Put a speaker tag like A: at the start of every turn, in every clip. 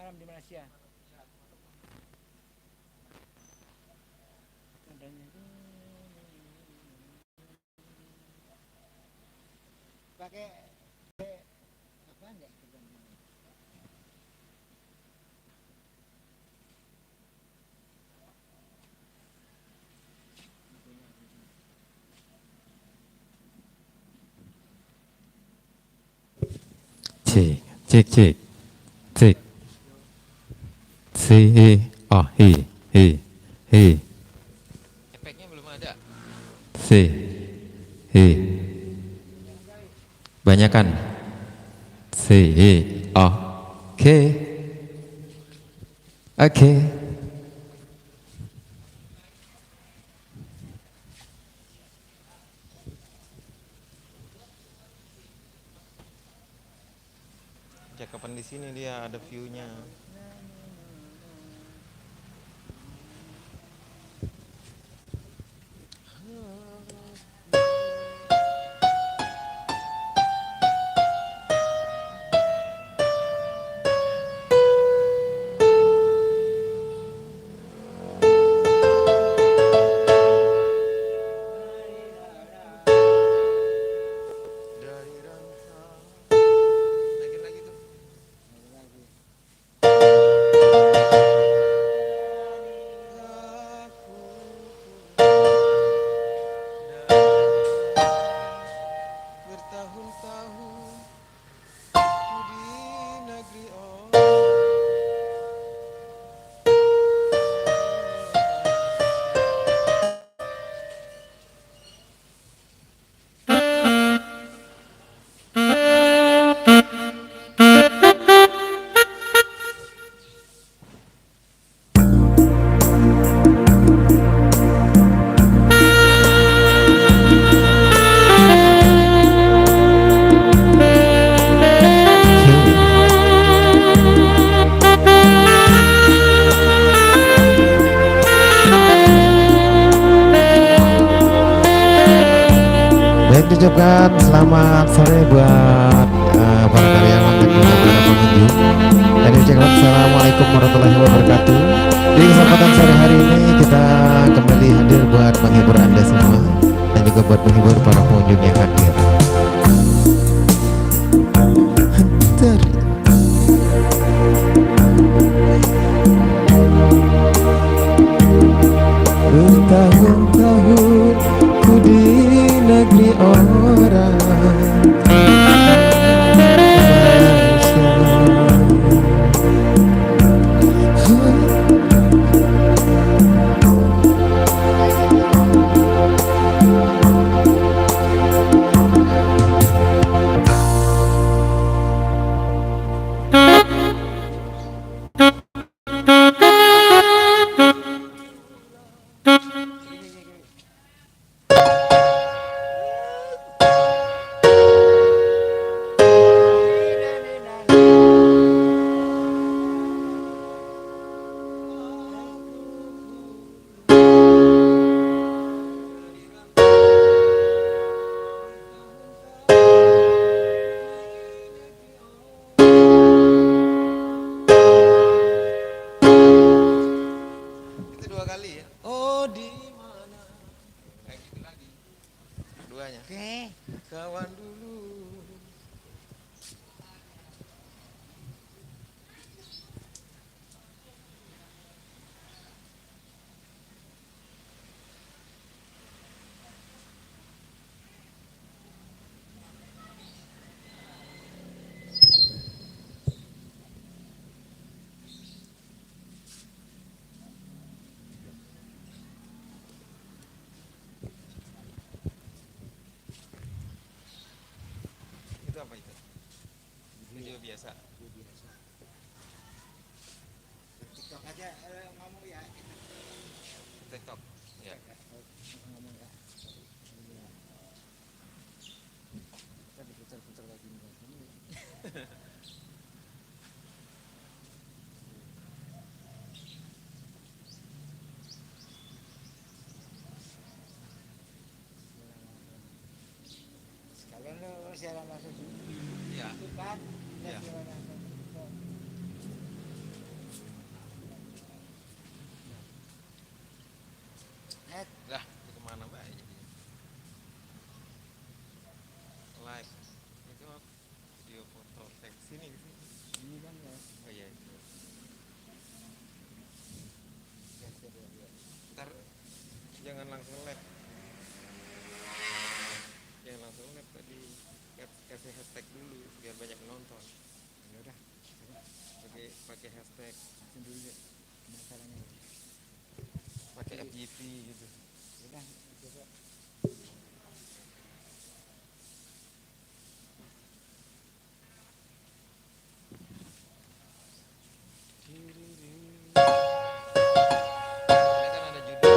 A: malam di Malaysia. Pakai apa enggak?
B: Cek, cek, cek, cek. Si, oh, hi.
C: Efeknya belum ada.
B: Si, hi. Banyakan. Si, hi, oh. Oke. Oke.
C: Cakapan di sini dia ada view-nya. Dari rantau. Naikin lagi tuh. Bertahun-tahun ku di negeri
B: Baik, diucapkan selamat sore buat para karyawan dan juga para pengunjung. Dan diucapkan assalamualaikum warahmatullahi wabarakatuh. Di kesempatan sore hari ini kita kembali hadir buat menghibur Anda semua dan juga buat menghibur para pengunjung yang hadir. Bertahun-tahun ku di negeri orang
C: itu dua kali ya. Oh di mana? Kayak gitu lagi. Duanya.
A: Oke.
C: Kawan dulu. Itu apa itu? Video biasa.
A: TikTok aja ngomong ya.
C: TikTok. Ya.
A: Ngomong ya. Kita diputar-putar lagi nih. Sekalian lo siaran langsung
C: Ya.
A: YouTube kan?
C: Ya. Lah, itu kemana mbak jadinya? Live. Itu apa? Video foto teks sini ke sini.
A: Ini kan ya.
C: Oh iya itu.
A: Geser ya.
C: Ntar jangan langsung live. Jangan langsung live tadi. Kasih hashtag dulu biar banyak nonton.
A: Ya udah.
C: Pakai hashtag,
A: Langsung dulu deh. Masalahnya.
C: pakai FYP gitu.
A: Ya udah. Coba.
C: Ini kan ada judul.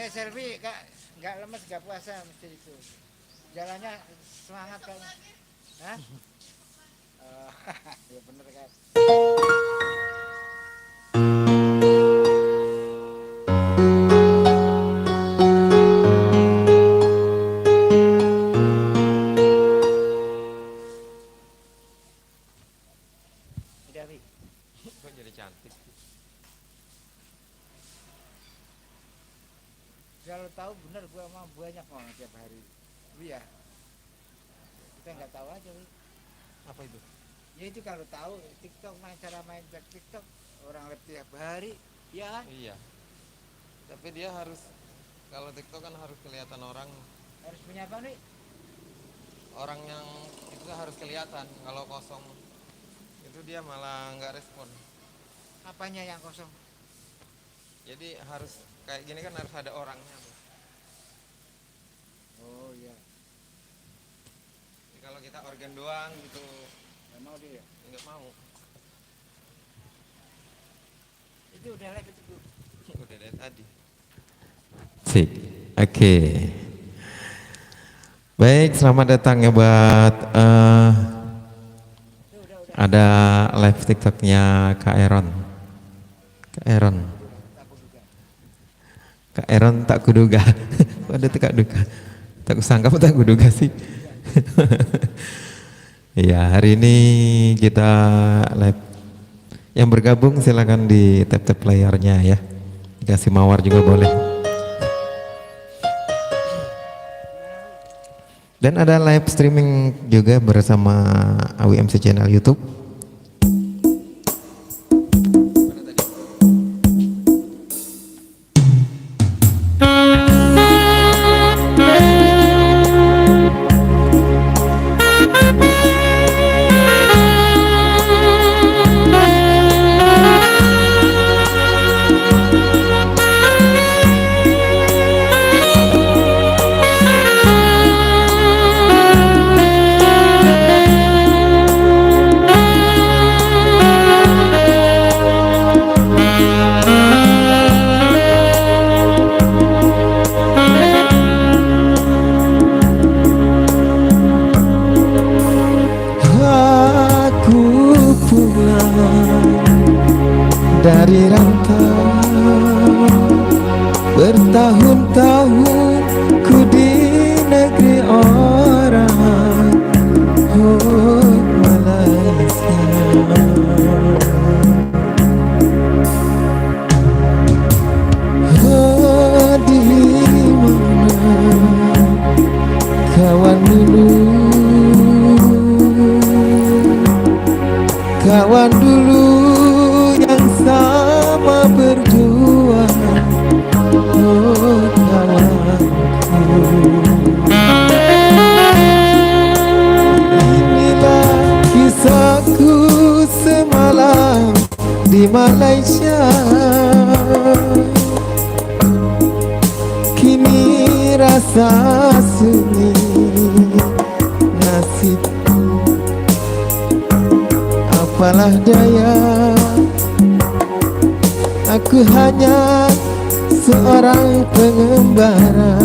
A: Selfie kak nggak lemes nggak puasa mesti itu. Jalannya semangat kan? Hah? Oh, ya bener kan. Udah Wi.
C: Kok jadi cantik?
A: Kalau tahu bener gua mah banyak mau tiap hari. Wi ya. Kita nggak tahu aja Wi.
C: Apa itu?
A: Ya itu kalau tahu TikTok cara main TikTok orang lihat tiap hari, ya kan?
C: Iya. Tapi dia harus, kalau TikTok kan harus kelihatan orang.
A: Harus punya apa nih?
C: Orang yang itu harus kelihatan. Kalau kosong itu dia malah nggak respon.
A: Apanya yang kosong?
C: Jadi harus kayak gini kan harus ada orangnya.
A: Oh iya.
C: Jadi kalau kita organ doang gitu
A: Nggak mau dia.
C: nggak mau.
A: Itu udah live itu Bu.
C: Udah dari tadi.
B: Sip. Oke. Baik, selamat datang ya buat
A: Itu udah.
B: ada live TikToknya Kak Eron. Kak Eron.
A: Aku juga.
B: Kak Eron tak kuduga. Ada tak duga. Tak kusangka apa tak kuduga sih. Iya, hari ini kita live. Yang bergabung silakan di tap-tap layarnya ya. Dikasih mawar juga boleh. Dan ada live streaming juga bersama AWMC channel YouTube. cinta. Bertahun-tahun ku di negeri orang, oh Malaysia. Oh di mana kawan dulu, kawan dulu yang sama berjuang, oh kawanku. Inilah kisahku semalam di Malaysia. Kini rasa sunyi nasib, apalah daya, aku hanya seorang pengembara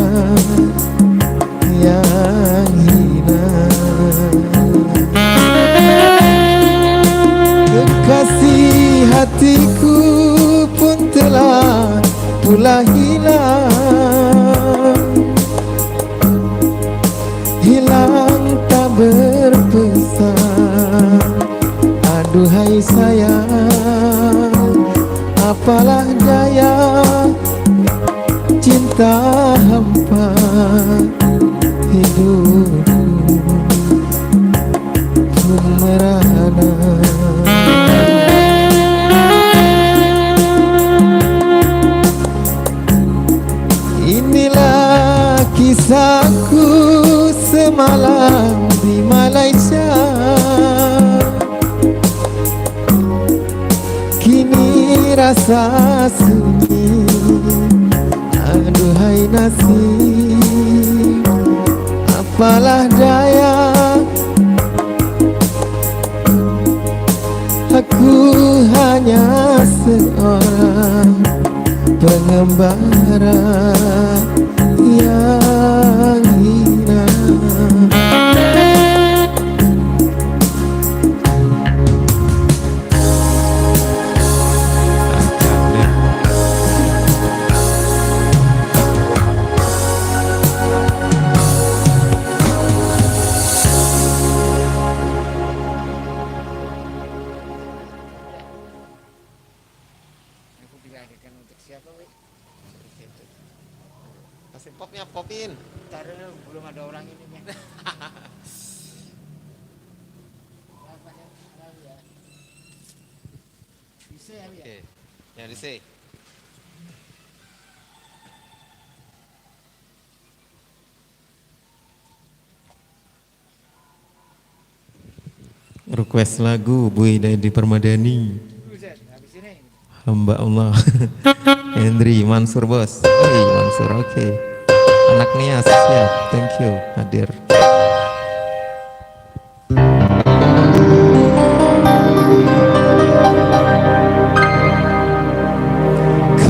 B: yang hina. Kekasih hatiku pun telah pula hilang, hilang tak berpesan. Aduhai sayang, apalah daya, cinta hampa hidupku pun merana. Inilah kisahku semalam di Malaysia. Kini rasa sunyi, aduhai nasib, apalah daya, aku hanya seorang pengembara yang hina.
A: Aku dihadirkan untuk siapa, Wi?
C: Kasih popnya, popin.
A: Ntar dulu, belum ada orang ininya. Apa ya? Tahu ya. Bisa ya, Wi?
C: Oke, yang di C.
B: Request lagu Bu Hidayati Permadani,
A: Buset, habis ini.
B: hamba Allah. Hendri Mansur bos. Hey Mansur, oke. Anak Nias, ya, thank you hadir.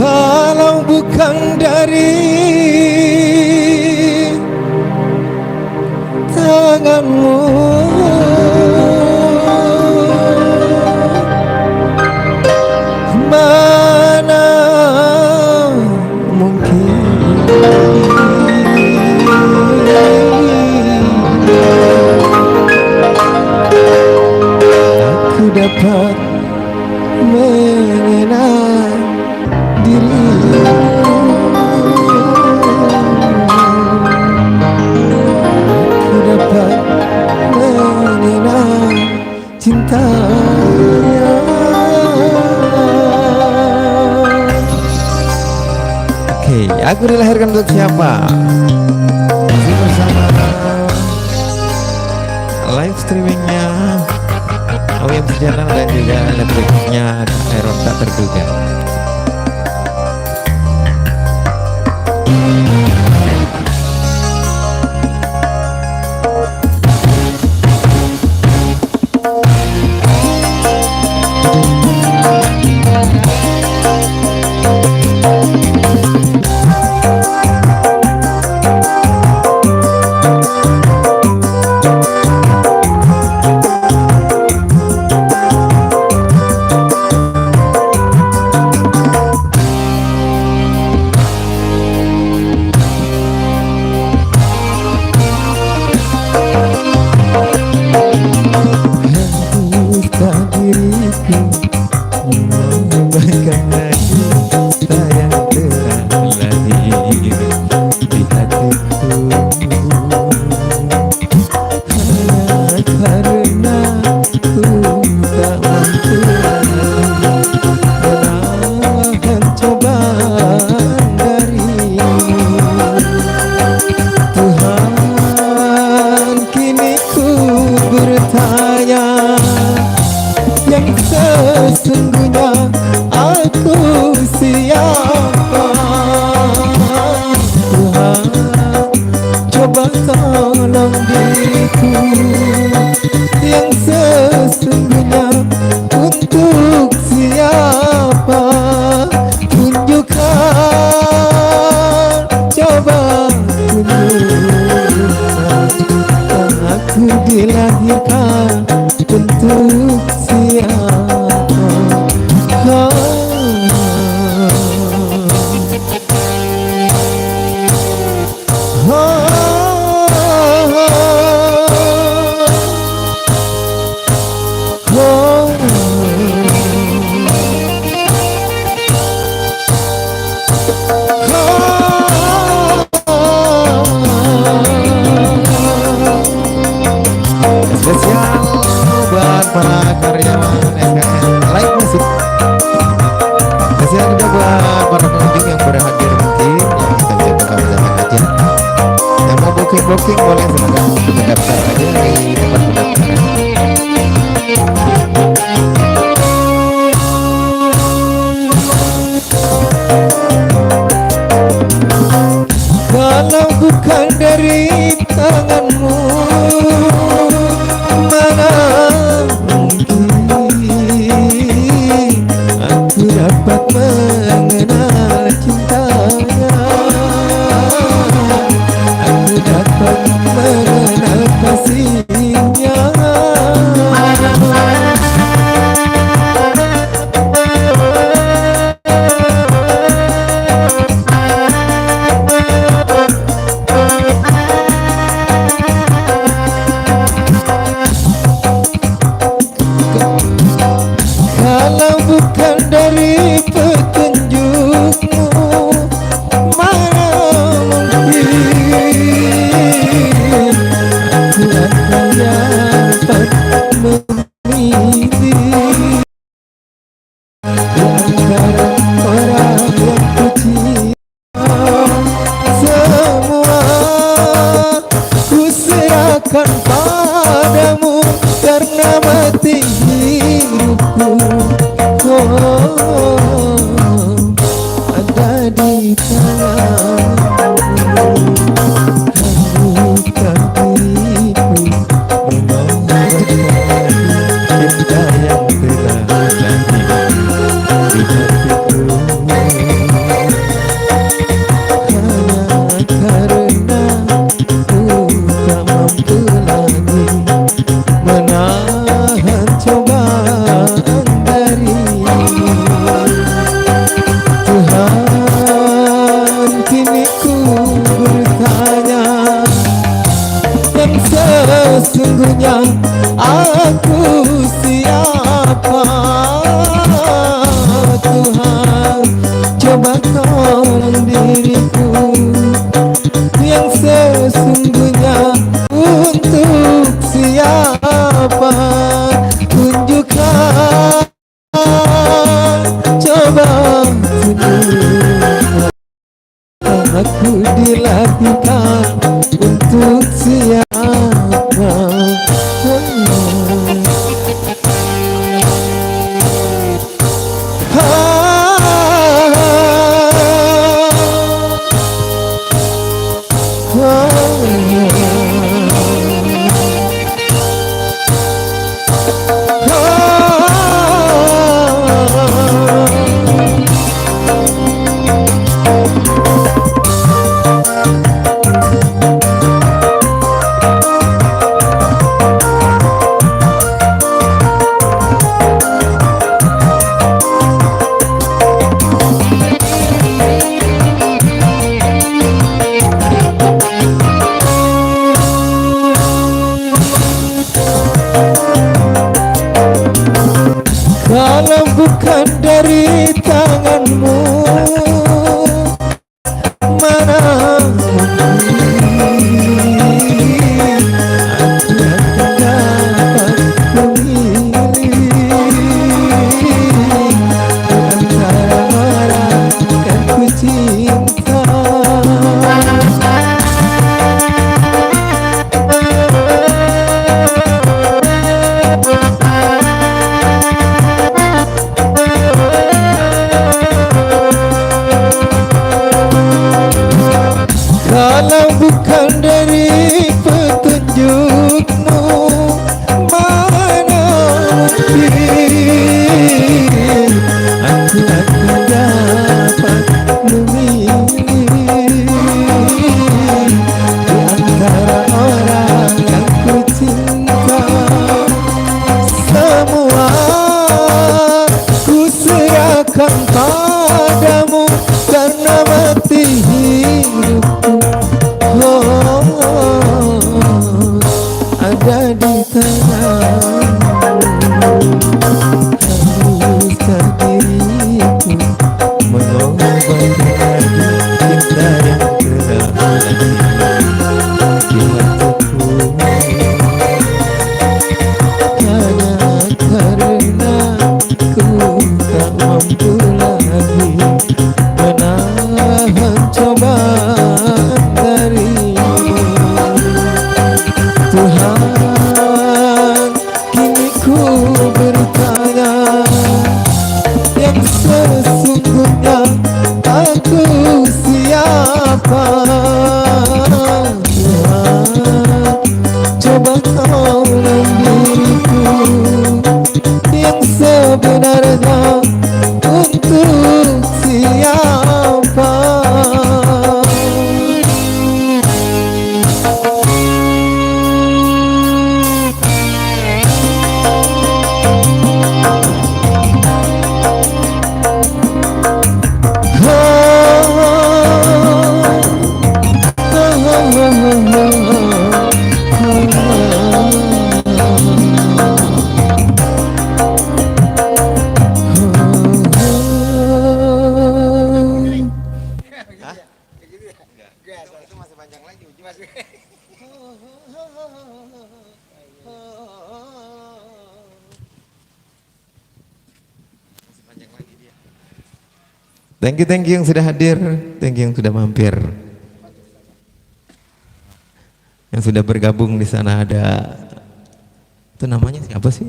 B: Kalau bukan dari tanganmu, mana mungkin aku dapat mengenal dirimu. Aku dapat mengenal cintanya. Oke, aku dilahirkan untuk siapa? Masih bersama live streamingnya OYM Sejahtera dan juga Netflixnya Error tak terduga. siapa? Tuhan, coba tolong diriku yang sesungguhnya untuk siapa? Tunjukkan, coba tunjukkan, aku dilahirkan untuk siapa? Spesial buat para karyawan SKN Live Musik. Spesial juga buat para pengunjung yang berhadir mungkin yang kita ucapkan selamat aja. Yang mau booking boleh silakan mendaftar aja di tempat pendaftaran. Kalau bukan dari tanganmu, mana mungkin aku dapat mengenal cintanya, aku dapat mengenal kasihnya. Kalau bukan dari petunjukmu, mana mungkin aku akan dapat memilih di antara orang yang kucinta. Semua ku serahkan padamu karena mati hidupku ada di tanganmu. Bukan diriku menolak cinta yang telah jadi di hatiku, hanya karena ku tak mampu lagi menahan cobaan dari Tuhan. Thank you yang sudah hadir, thank you yang sudah mampir, yang sudah bergabung di sana. Ada itu namanya siapa sih?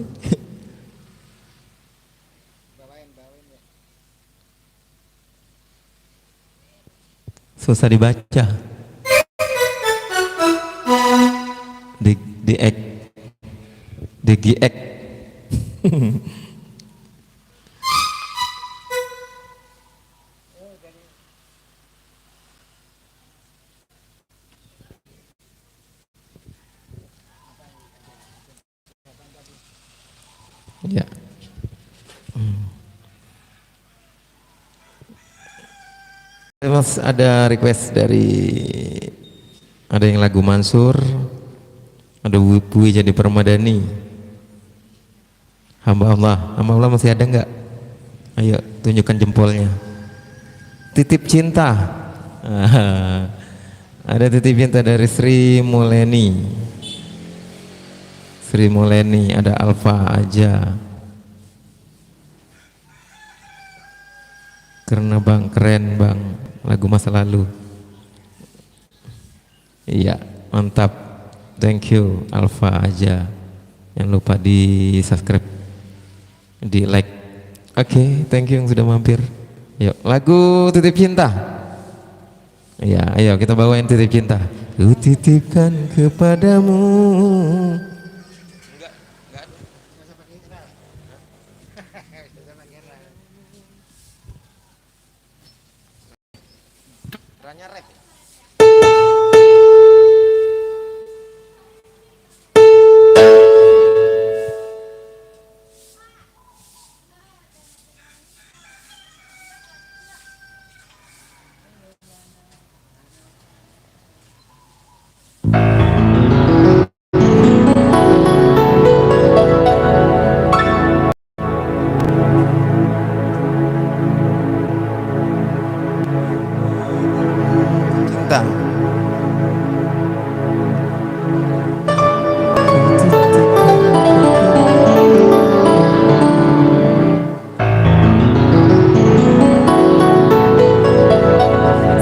B: Susah dibaca. DGX. Ya. Mas, ada request ada yang lagu Mansur, ada Bui Jadi Permadani, hamba Allah masih ada nggak? Ayo tunjukkan jempolnya. Titip cinta, ada titip cinta dari Sri Muleni, ada Alfa aja. Karena bang, keren bang, lagu masa lalu. Iya, mantap. Thank you, Alfa aja. Jangan lupa di subscribe, di like. Oke, thank you yang sudah mampir. Yuk, lagu Titip Cinta. Iya, ayo kita bawain Titip Cinta. Ku titipkan kepadamu.
C: Ranya rap.
B: Cinta.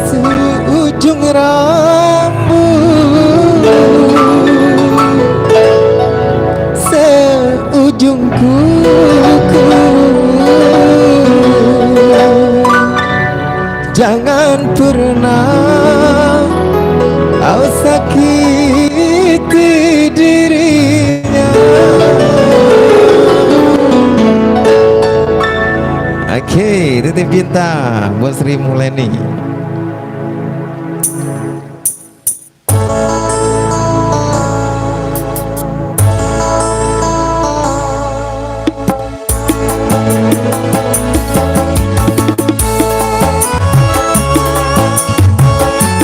B: Seujung rambut, seujung kuku, jangan pernah kau sakiti dirinya. Oke, titip cinta buat Sri Muleni.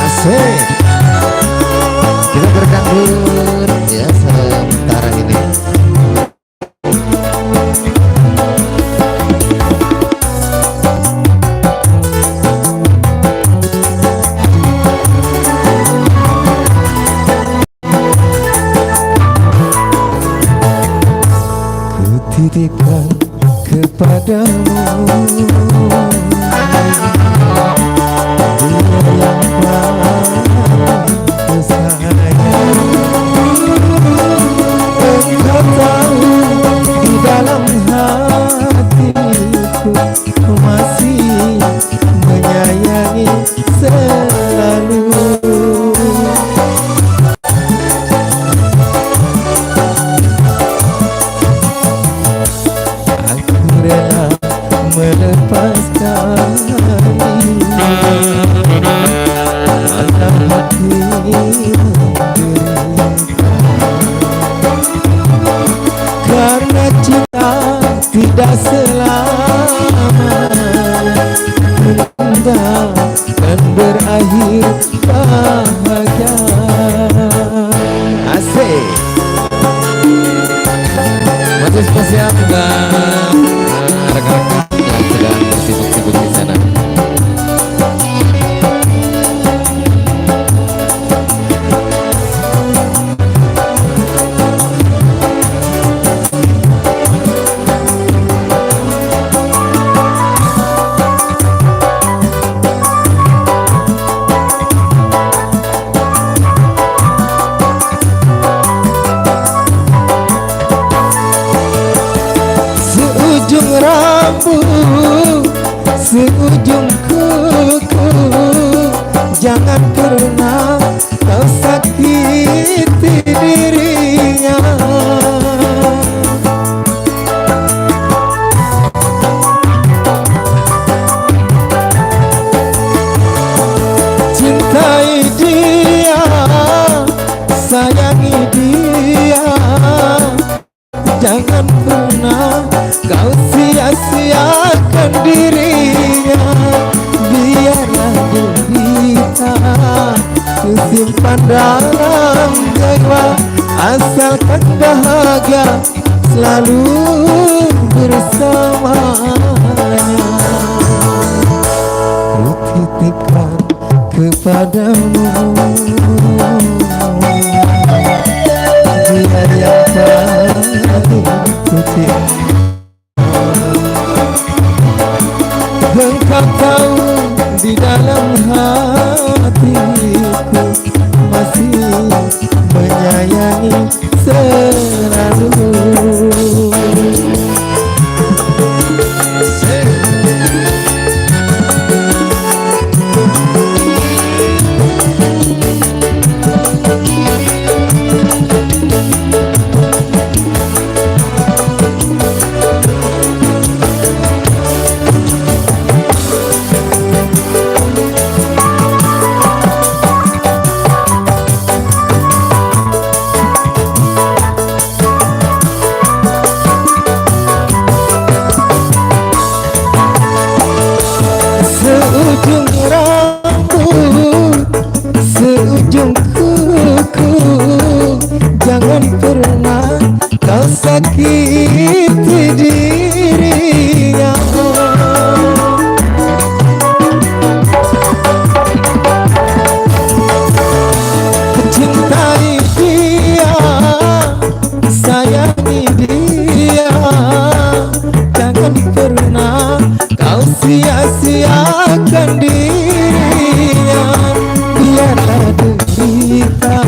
B: Asik. Kita berkanggur ya sementara ini. Kutitipkan kepadamu dia yang paling sayang. Engkau tahu di dalam hatiku masih menyayangi selalu. Aku rela melepaskan alam hati karena cinta tidak selamanya dan berakhir bahagia. Asik. Masih spesial buat rekan-rekan yang sedang sibuk-sibuk di sana. sayangi dia, jangan pernah kau sia-siakan dirinya. Biarlah derita ku simpan dalam jiwa, asalkan bahagia selalu bersamanya. Ku titipkan kepadamu dia yang paling ku cinta. Engkau tahu di dalam hatiku masih menyayangi selalu. Seujung rambut, seujung kuku, jangan pernah kau sakiti dirinya. Cintai dia, sayangi dia, jangan pernah kau sia-siakan dirinya. Biarlah derita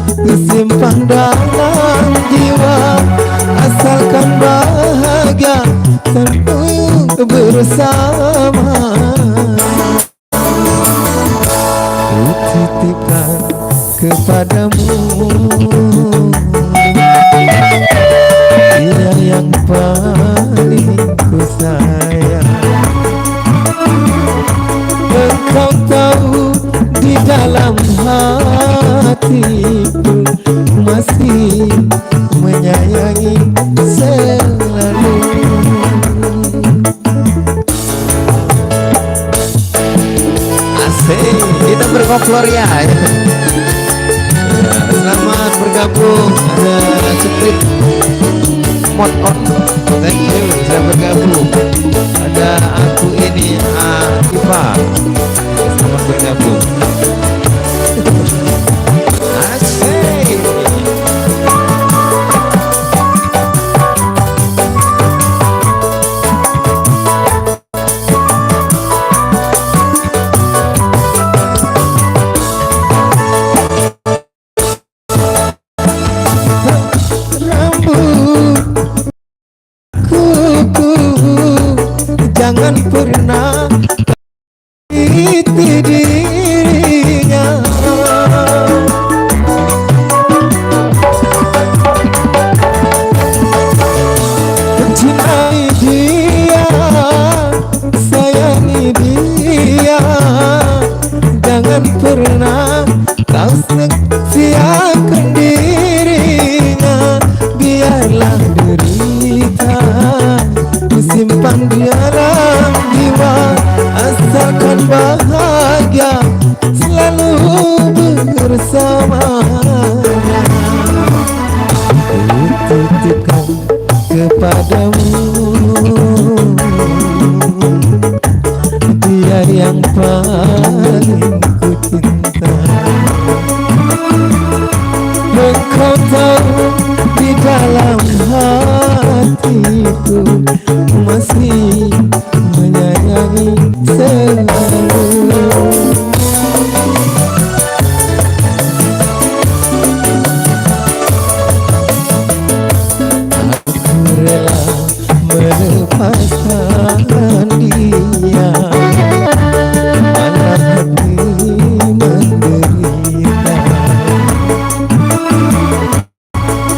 B: ku simpan dalam jiwa, asalkan bahagia selalu bersama. Ku titipkan kepadamu dia yang paling ku sayang. Engkau tahu di dalam hatiku masih menyayangi selalu. Asik, kita berkoplor ya. Selamat bergabung, ada Ceprit Mod On, thank you sudah bergabung. Ada aku ini Akifa, selamat bergabung. Asik. Jangan pernah sakiti dirinya. Cintai dia, sayangi dia, jangan pernah kau sia-siakan dirinya. Biarlah derita ku simpan di dalam jiwa, asalkan bahagia selalu bersamanya. Ku titipkan kepadamu dia yang paling ku cinta. Engkau tahu di dalam hatiku masih menyayangi selalu. Aku rela melepaskan dia, anak hati menderita.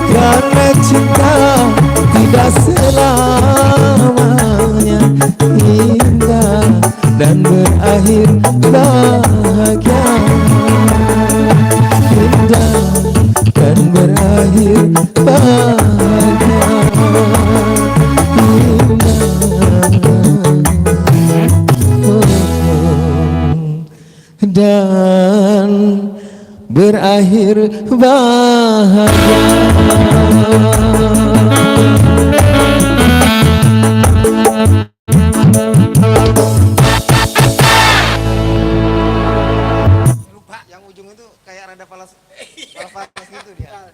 B: Karena cinta tidak selamanya indah dan berakhir bahagia. dan berakhir bahagia.
C: Lupa yang ujung itu kayak rada falas gitu dia.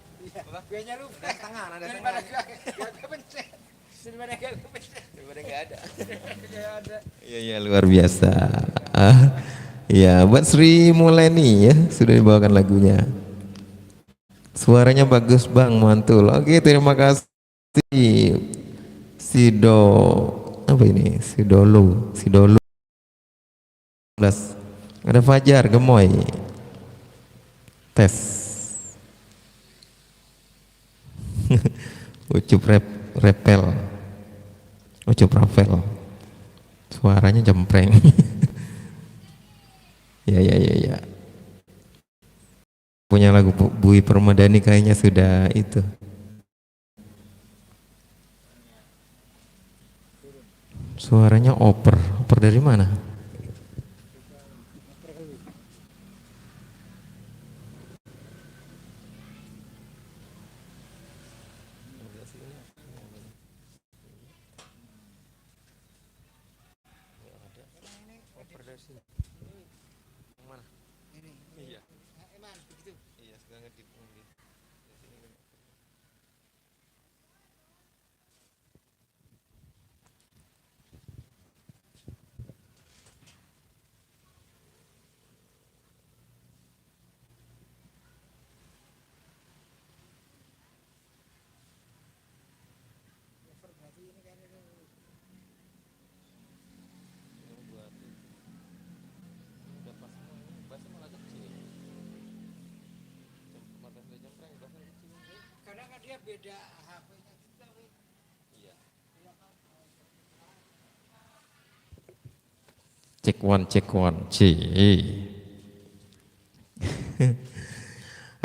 A: Biasanya lupa.
C: Ada setengah, ada
A: Daripada
C: setengah.
A: gak kepencet. Daripada gak kepencet.
C: Daripada nggak ada.
A: Gak ada.
B: Iya iya luar biasa. Ya buat Sri Muleni ya sudah dibawakan lagunya. Suaranya bagus bang, mantul. Oke terima kasih. Sido apa ini? Sidolo. Ada Fajar Gemoy. Tes. Ucup repel. Ucup Rafael. Suaranya jempreng. Ya. Punya lagu Bui Permadani kayaknya sudah itu. Suaranya oper dari mana?
C: Iya.
A: Eman begitu.
C: Iya, sekarang ngedip.
A: Kadang kan dia beda HP-nya juga.
C: Iya.
B: Cek one.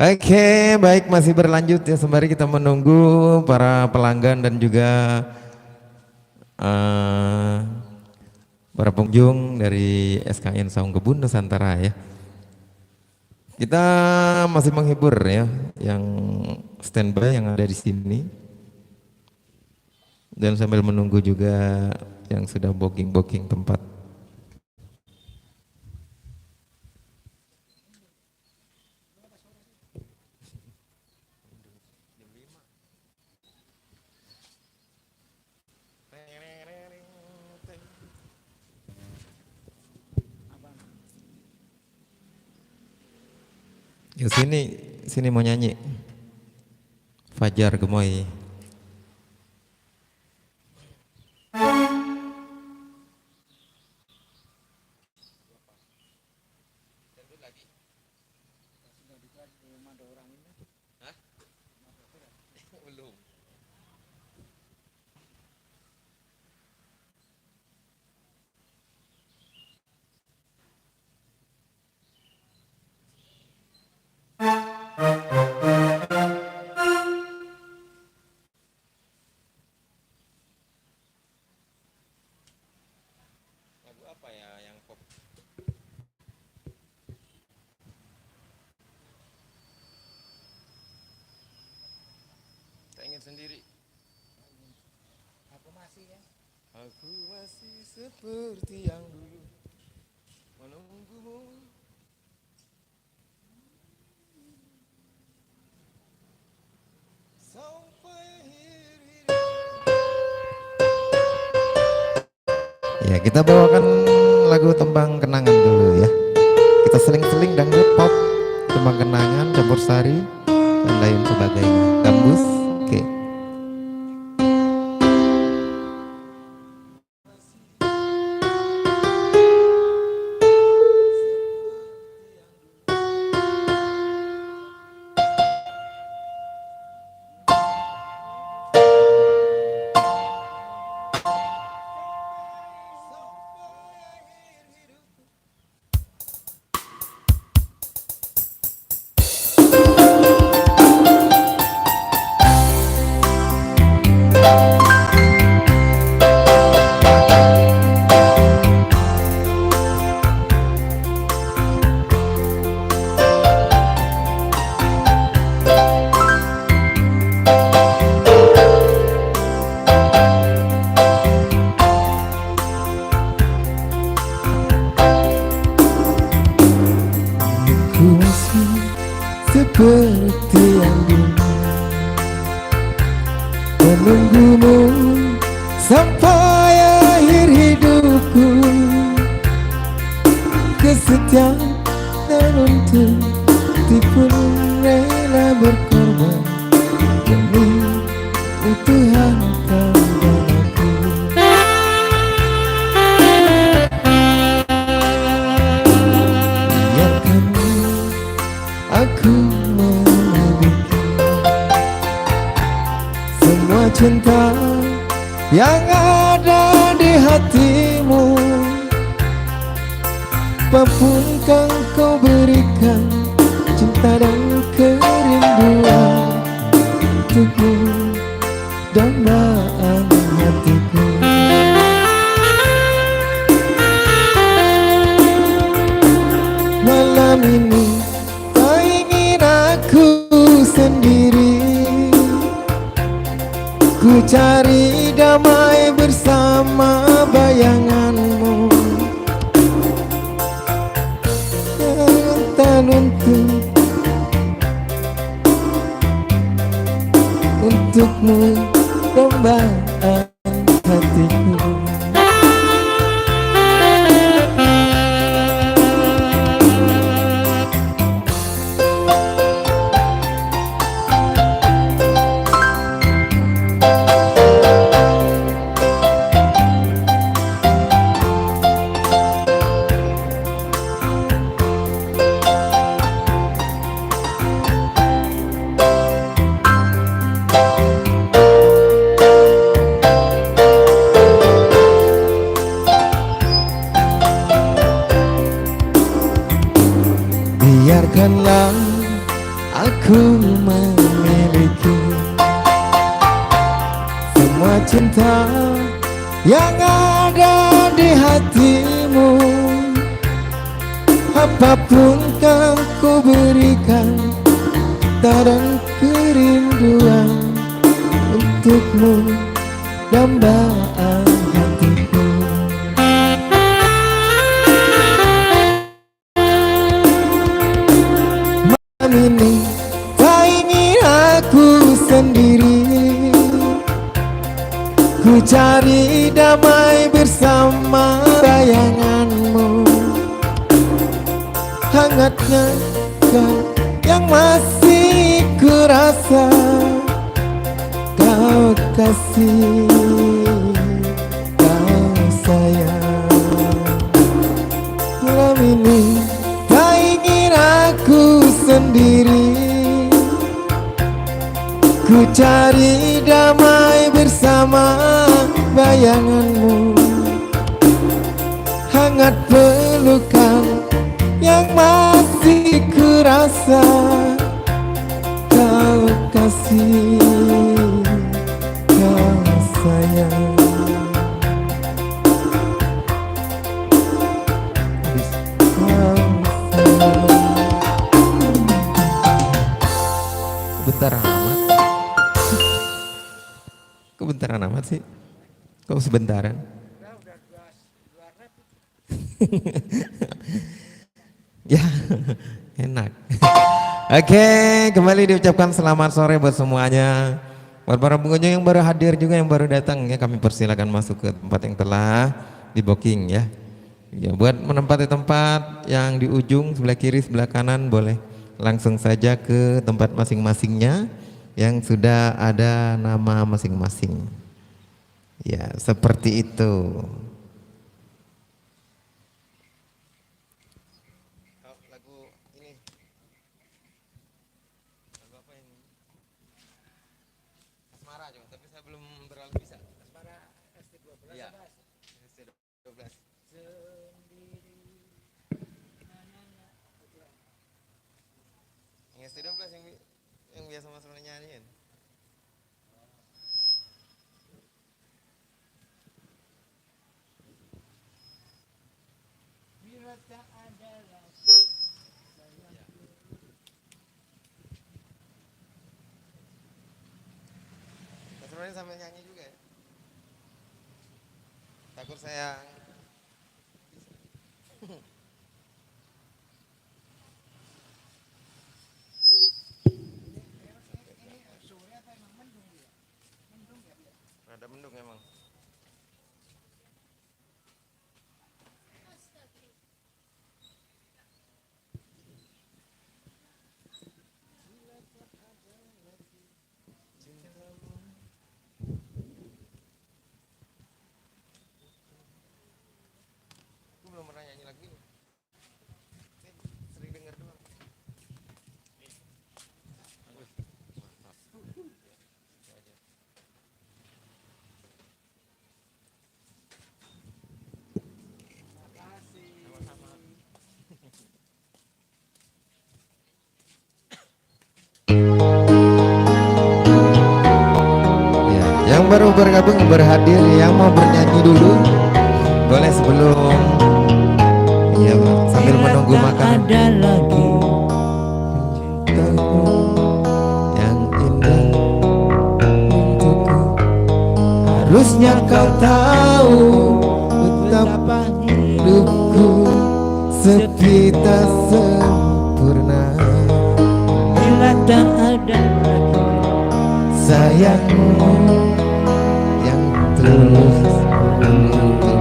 B: Oke, baik masih berlanjut ya sembari kita menunggu para pelanggan dan juga para pengunjung dari SKN Saung Kebun Nusantara ya. Kita masih menghibur ya yang standby yang ada di sini dan sambil menunggu juga yang sudah booking tempat. Ya sini mau nyanyi. Fajar Gemoy.
C: Belum. Lagu apa ya yang pop? Tak ingin sendiri.
A: Aku masih ya.
C: Aku masih seperti yang dulu menunggumu. Sampai akhir hidup.
B: Ya kita bawakan lagu Tembang Kenangan dulu ya. Kita seling-seling dangdut pop, Tembang Kenangan, Campur Sari dan lain sebagainya. Gambus, oke. seperti yang dulu, menunggumu sampai akhir hidupku. Kesetiaan dan untuk pun rela berkorban demi utuhan kau dan aku. Biarkan aku memiliki semua cinta yang ada di hatimu. Apapun kan kau berikan, cinta dan kerinduan untukku, dambaan hatiku. Malam ini tak ingin aku sendiri, ku cari damai bersama bayanganmu. Untukmu dambaan hatiku. Biarkanlah aku memiliki semua cinta yang ada di hatimu. Apapun kan ku berikan, dan kerinduan untukmu, dambaan hatiku. Ini tak ingin aku sendiri, ku cari damai bersama bayanganmu. Hangatnya kau yang masih ku rasa, kau kasih, kau sayang. Malam ini tak ingin aku sendiri, ku cari damai bersama bayanganmu. Hangat pelukan yang masih ku rasa, kau kasih, kau sayang. Sebentaran amat. Kok bentaran amat sih? Kok sebentaran? Ya, enak. Oke, kembali diucapkan selamat sore buat semuanya. Buat para pengunjung yang baru hadir juga, yang baru datang ya, kami persilakan masuk ke tempat yang telah di booking ya. Ya, buat menempati tempat yang di ujung sebelah kiri, sebelah kanan boleh langsung saja ke tempat masing-masingnya yang sudah ada nama masing-masing. Ya, seperti itu. Lagu ini. Lagu apa ini? Asmara juga, tapi saya belum terlalu bisa.
A: Asmara ST12.
B: Iya. ST12. Yang ST12 yang biasa Mas Rona nyanyiin.
A: Bila tak ada lagi sayangku.
B: Mas Rona sambil nyanyi juga ya. Takut saya
C: mendung emang. Aku belum pernah nyanyi lagu ini. Sering denger doang. Mantap. Itu aja. Sama-sama.
B: Ya, yang baru bergabung berhadir, yang mau bernyanyi dulu boleh sebelum ya sambil menunggu makanan.
D: Ada lagi
B: Cintaku yang indah untukku, harusnya kau tahu betapa hidupku sepi tak sempurna.
D: bila tak ada lagi
B: Sayangmu yang tulus untukku,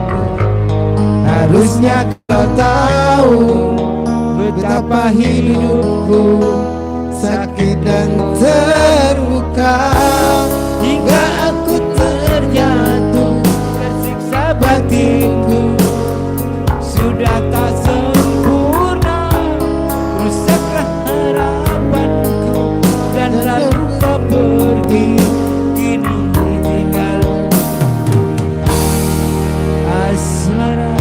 B: harusnya kau tahu betapa hidupku sakit dan terluka.
D: hingga aku terjatuh, tersiksa batinku sudah tak sempurna, rusaklah harapanku dan lalu kau pergi, kini tinggal asmara.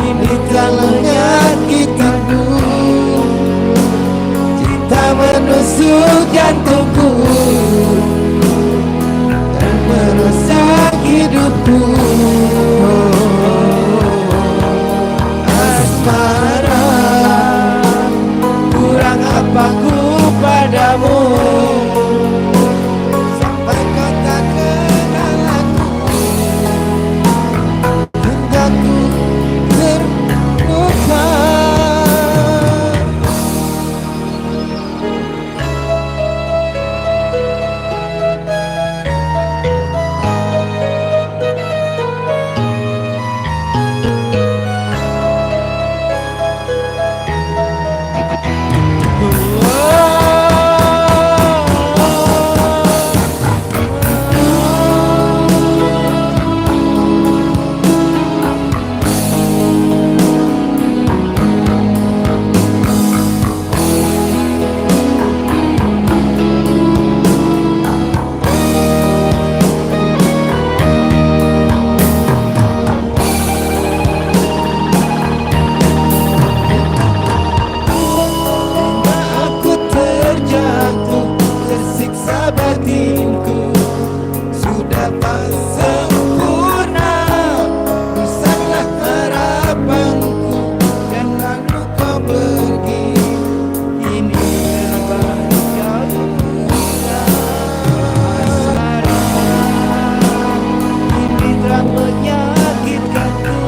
B: Ini telah menyakitiku, cinta menusuk jantungku dan merusak hidupku. Asmara, kurang apa ku padamu sampai kau tak kenal aku, hingga ku terluka. Aku terjatuh, tersiksa batinku sudah tak sempurna, rusaklah harapanku dan lalu kau pergi, ini terbalik jauh.
D: Asmara, ini telah menyakitkanku,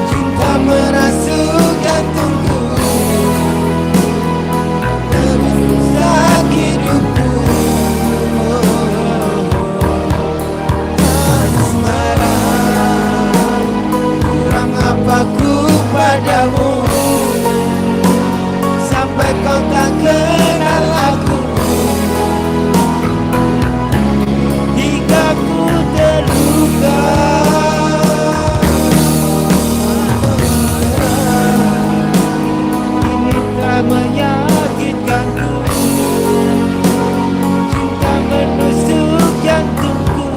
B: Cinta merasuk jantungku, merusak hidupku. Asmara, kurang apa ku padamu sampai kau tak kenal aku,
D: hingga ku terluka. Ini telah menyakitkanku, cinta menusuk jantungku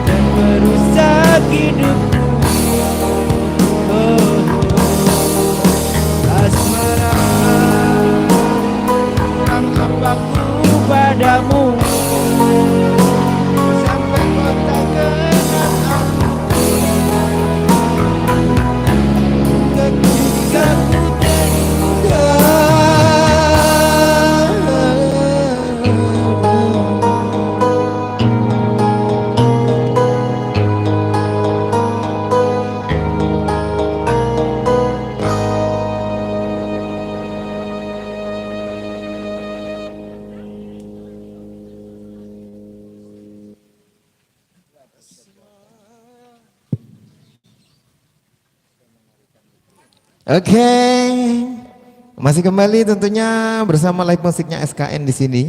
D: dan merusak hidupku. Oh, asmara, kurang apa ku padamu sampai kau tak kenal aku, ketika ku terluka.
B: Oke, masih kembali tentunya bersama live musiknya SKN di sini.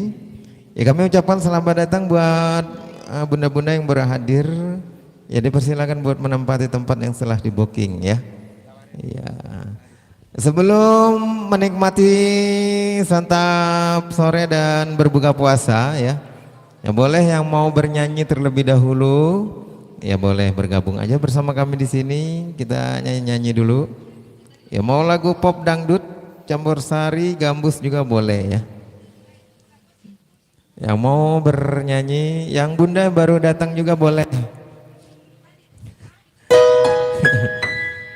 B: Ya kami ucapkan selamat datang buat bunda-bunda yang berhadir. Ya dipersilakan buat menempati tempat yang telah di booking ya. Ya. Sebelum menikmati santap sore dan berbuka puasa ya, ya boleh yang mau bernyanyi terlebih dahulu, ya boleh bergabung aja bersama kami di sini. Kita nyanyi-nyanyi dulu. Ya mau lagu pop dangdut, campur sari, gambus juga boleh ya. Yang mau bernyanyi, yang bunda baru datang juga boleh.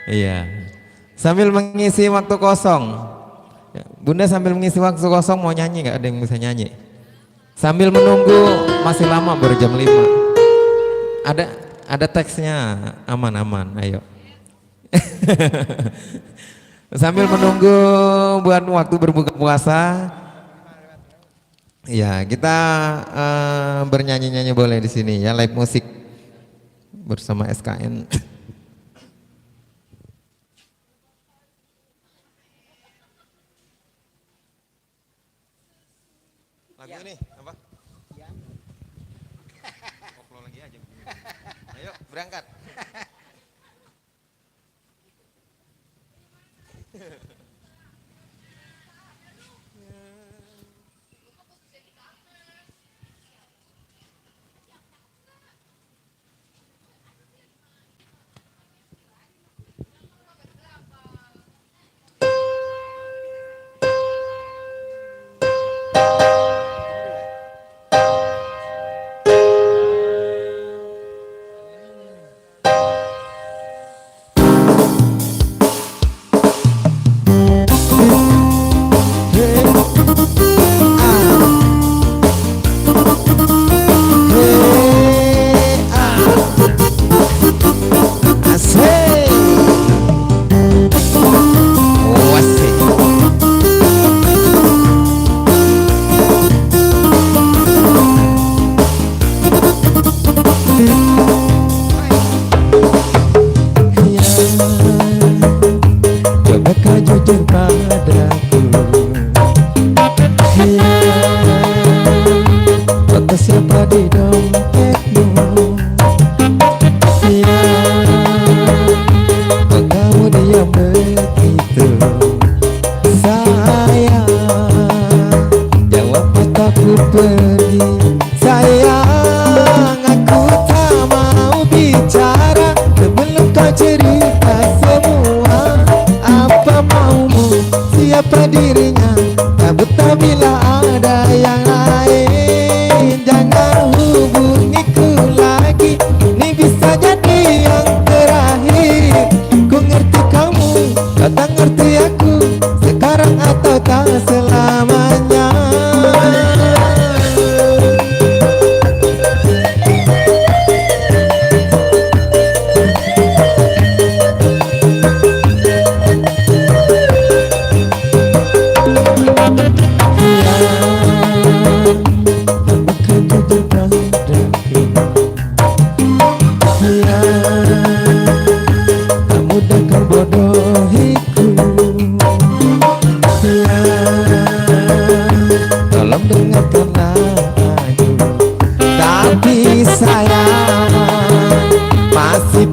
B: Iya. Sambil mengisi waktu kosong. Ya, bunda sambil mengisi waktu kosong mau nyanyi nggak? Ada yang bisa nyanyi? Sambil menunggu masih lama baru jam 5. Ada teksnya, aman-aman, ayo. Sambil menunggu buat waktu berbuka puasa, ya kita bernyanyi-nyanyi boleh di sini ya, live musik bersama SKN.
C: Lagu ini apa? Koplo lagi aja. Ayo berangkat.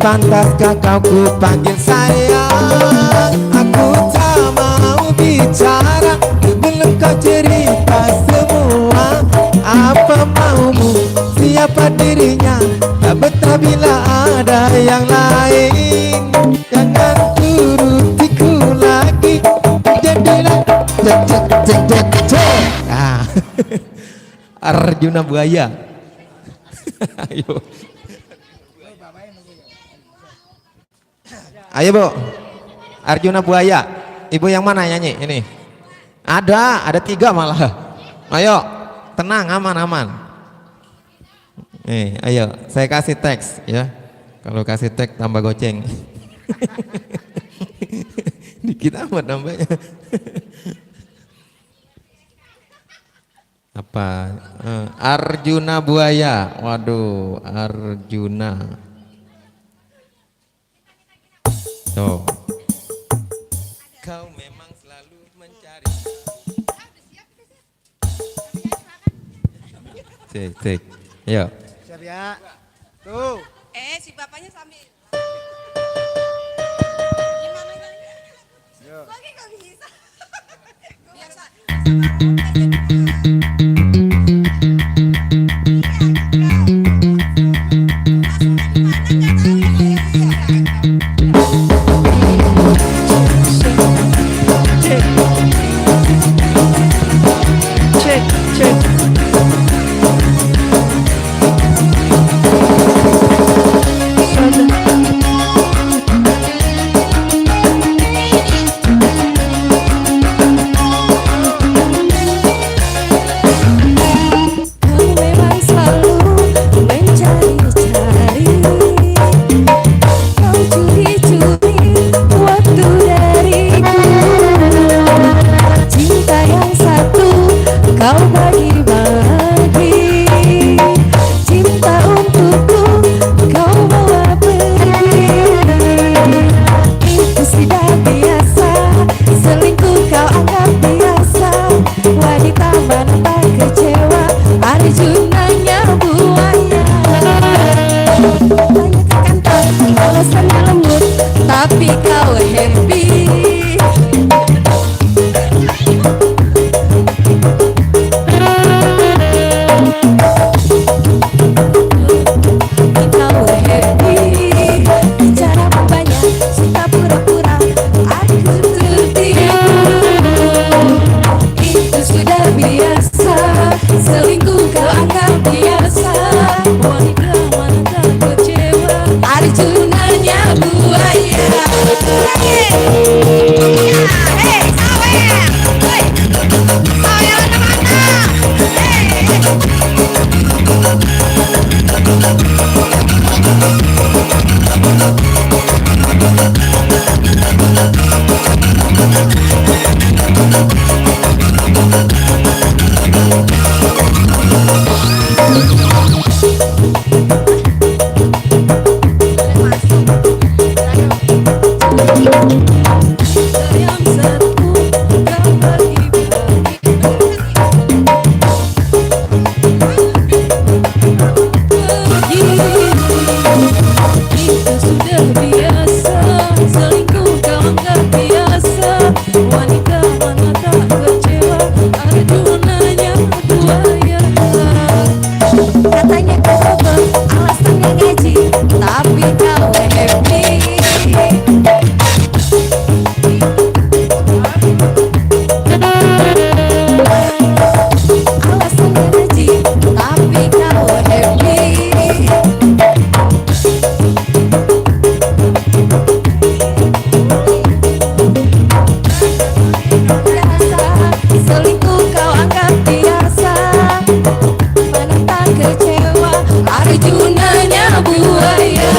B: Pantaskah kau ku panggil sayang? Aku tak mau bicara sebelum kau cerita semua. Apa maumu? Siapa dirinya? Tak betah bila ada yang lain. Jangan turutiku lagi. Jadilah Arjuna buaya. Ayo. Ayo Bu, Arjuna buaya. Ibu yang mana nyanyi ini? Ada 3 malah. Ayo, tenang, aman. Nih, ayo, saya kasih teks ya. Kalau kasih teks tambah goceng. Dikit amat nambahnya. Apa? Arjuna buaya. Waduh, Arjuna. Tuh.
C: Cek. Ayo.
A: Siap ya. Tuh.
E: Si bapaknya sambil. Gimana ini?
A: Yo.
E: Lagi nggak bisa. Biasa.
F: Kau memang selalu mencari-cari, kau curi-curi waktu dariku. Cinta yang satu kau bagi-bagi, cinta untukku kau bawa pergi. Itu sudah biasa, selingkuh kau anggap biasa. Wanita mana tak kecewa, Arjunanya buaya. Tanya ke kantor, alasannya lembut, tapi kau happy. Kau happy, bicara banyak, suka pura-pura, aku tertipu. Itu sudah biasa, selingkuh kau anggap biasa. Wanita mana tak kecewa, Arjunanya buaya. Yang satu kau bagi-bagi. Itu sudah biasa, selingkuh kau anggap biasa. Wanita mana tak kecewa, Arjunanya buaya. Katanya kau coba, alasannya gaji, tapi kau happy. Alasannya gaji, tapi kau happy. Biasa, selingkuh kau anggap biasa. Mana tak kecewa, Arjunanya buaya.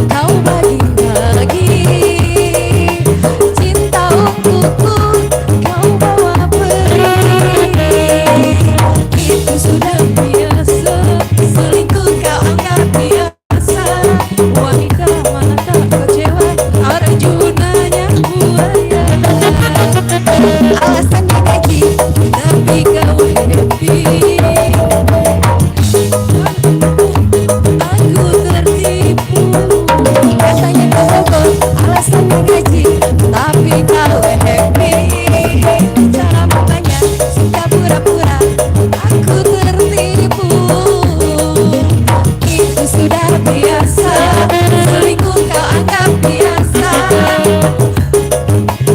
F: Kau bagi-bagi, cinta untukku kau bawa pergi. Itu sudah biasa, selingkuh kau anggap biasa. Wanita mana tak kecewa, Arjunanya buaya. Alasannya gaji, tapi kau happy. Aku tertipu. Katanya kau Bogor, alasannya gaji, tapi kau happy. Cara banyak, suka pura-pura, aku tertipu. Itu sudah biasa, selingkuh kau anggap biasa.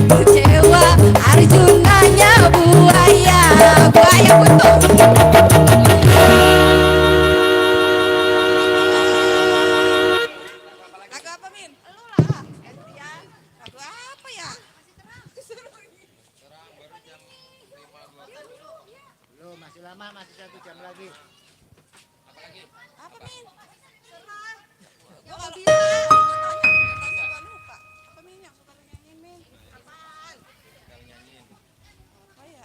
F: Kecewa, Arjunanya buaya. Buaya butuh.
E: Lagu apa, Min? Lu lah, gantian. Lagu apa ya?
A: Belum, masih lama, masih 1 jam lagi.
E: Apa, Min? Serah. Gua bisa. Tanya gua lupa. Apa Min yang suka lu nyanyiin Min? Apaan? Apa ya?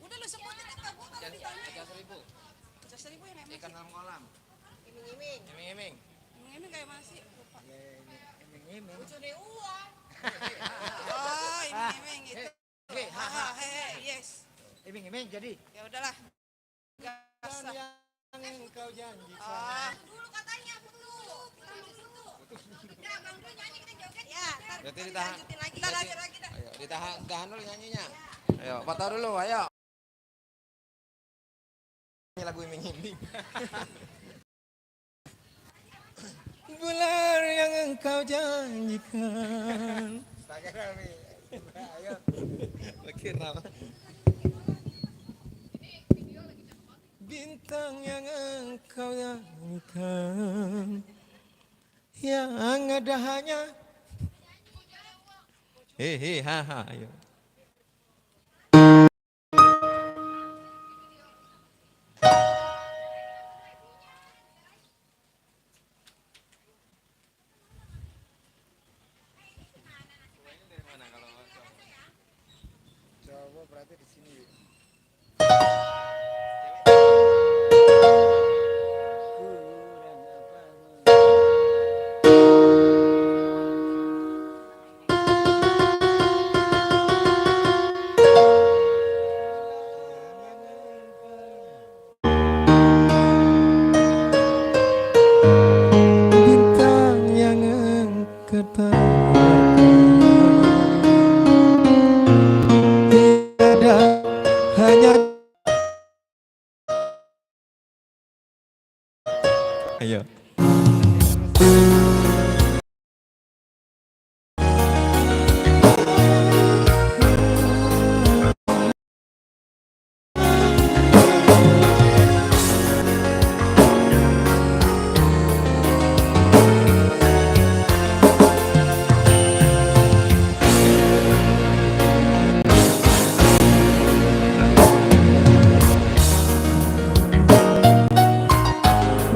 E: Udah lu sebutin apa gua kalau ditanya.
C: 3.000.
E: 3.000 yang emang
C: Ikan dalam kolam.
E: iming-iming.
C: Iming-iming.
E: Iming-iming kayak mana sih? Lupa.
A: Iming-iming.
E: Curi uang. Oh, iming-iming gitu. Yes.
A: Iming-iming jadi.
E: Ya udahlah. Gas lah.
A: Yang engkau janjikan.
E: Ah. Dulu katanya dulu. Ya, Bang Bro nyanyi kita joget. Ya, ntar
C: Berarti
E: kita
C: ditahan.
E: lanjutin lagi. Kita lanjut lagi dah.
C: Ayo, ditahan dulu nyanyinya. Ayo, foto dulu, ayo. Ini lagu iming-iming. Bulan yang engkau janjikan.
A: Pakai Rami. Ayo.
C: Pakai nama. Bintang yang engkau janjikan, yang ada hanya hehe haha ayo.
A: Coba berarti di sini. Kurang apa?
C: Bintang yang engkau tawarkan, tiada hanya ayo.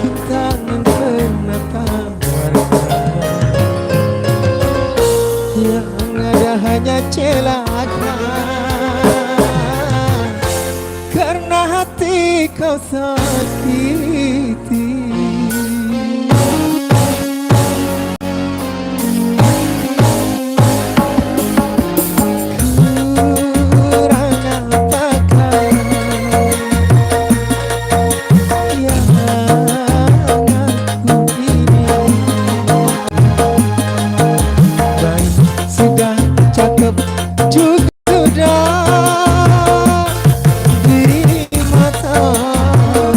C: Bintang yang pernah tawarkan, yang ada hanya celaka, karena hati kau sakiti. Kurang apakah yang aku ini, baik sudah cakep juga di matamu.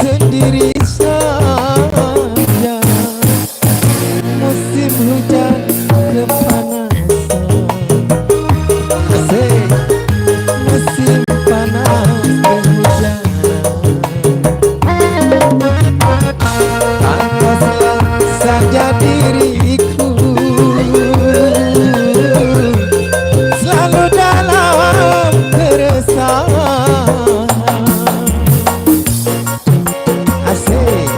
B: sendiri saja. Musim hujan kepanasan, asik. Musim panas kehujanan, angkatlah saja diriku selalu dalam keresahan. Asik.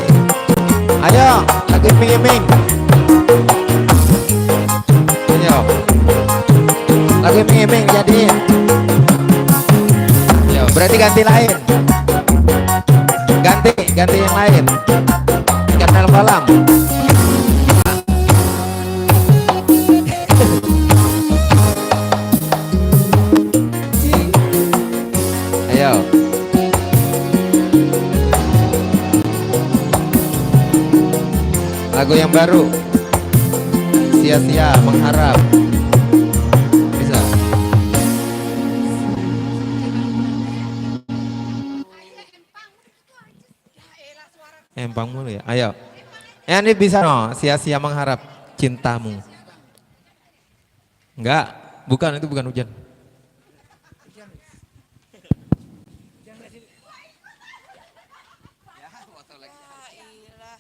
B: Ayo, lagu iming-iming. Ayo, lagu iming-iming jadi. Yo, berarti ganti lain. Ganti yang lain. Kanal malam. Ayo. Lagu yang baru. Sia-sia mengharap. Bisa. Empang mulu ya. Ayo. Ini bisa no. Sia-sia mengharap cintamu. Enggak. Bukan, itu bukan hujan.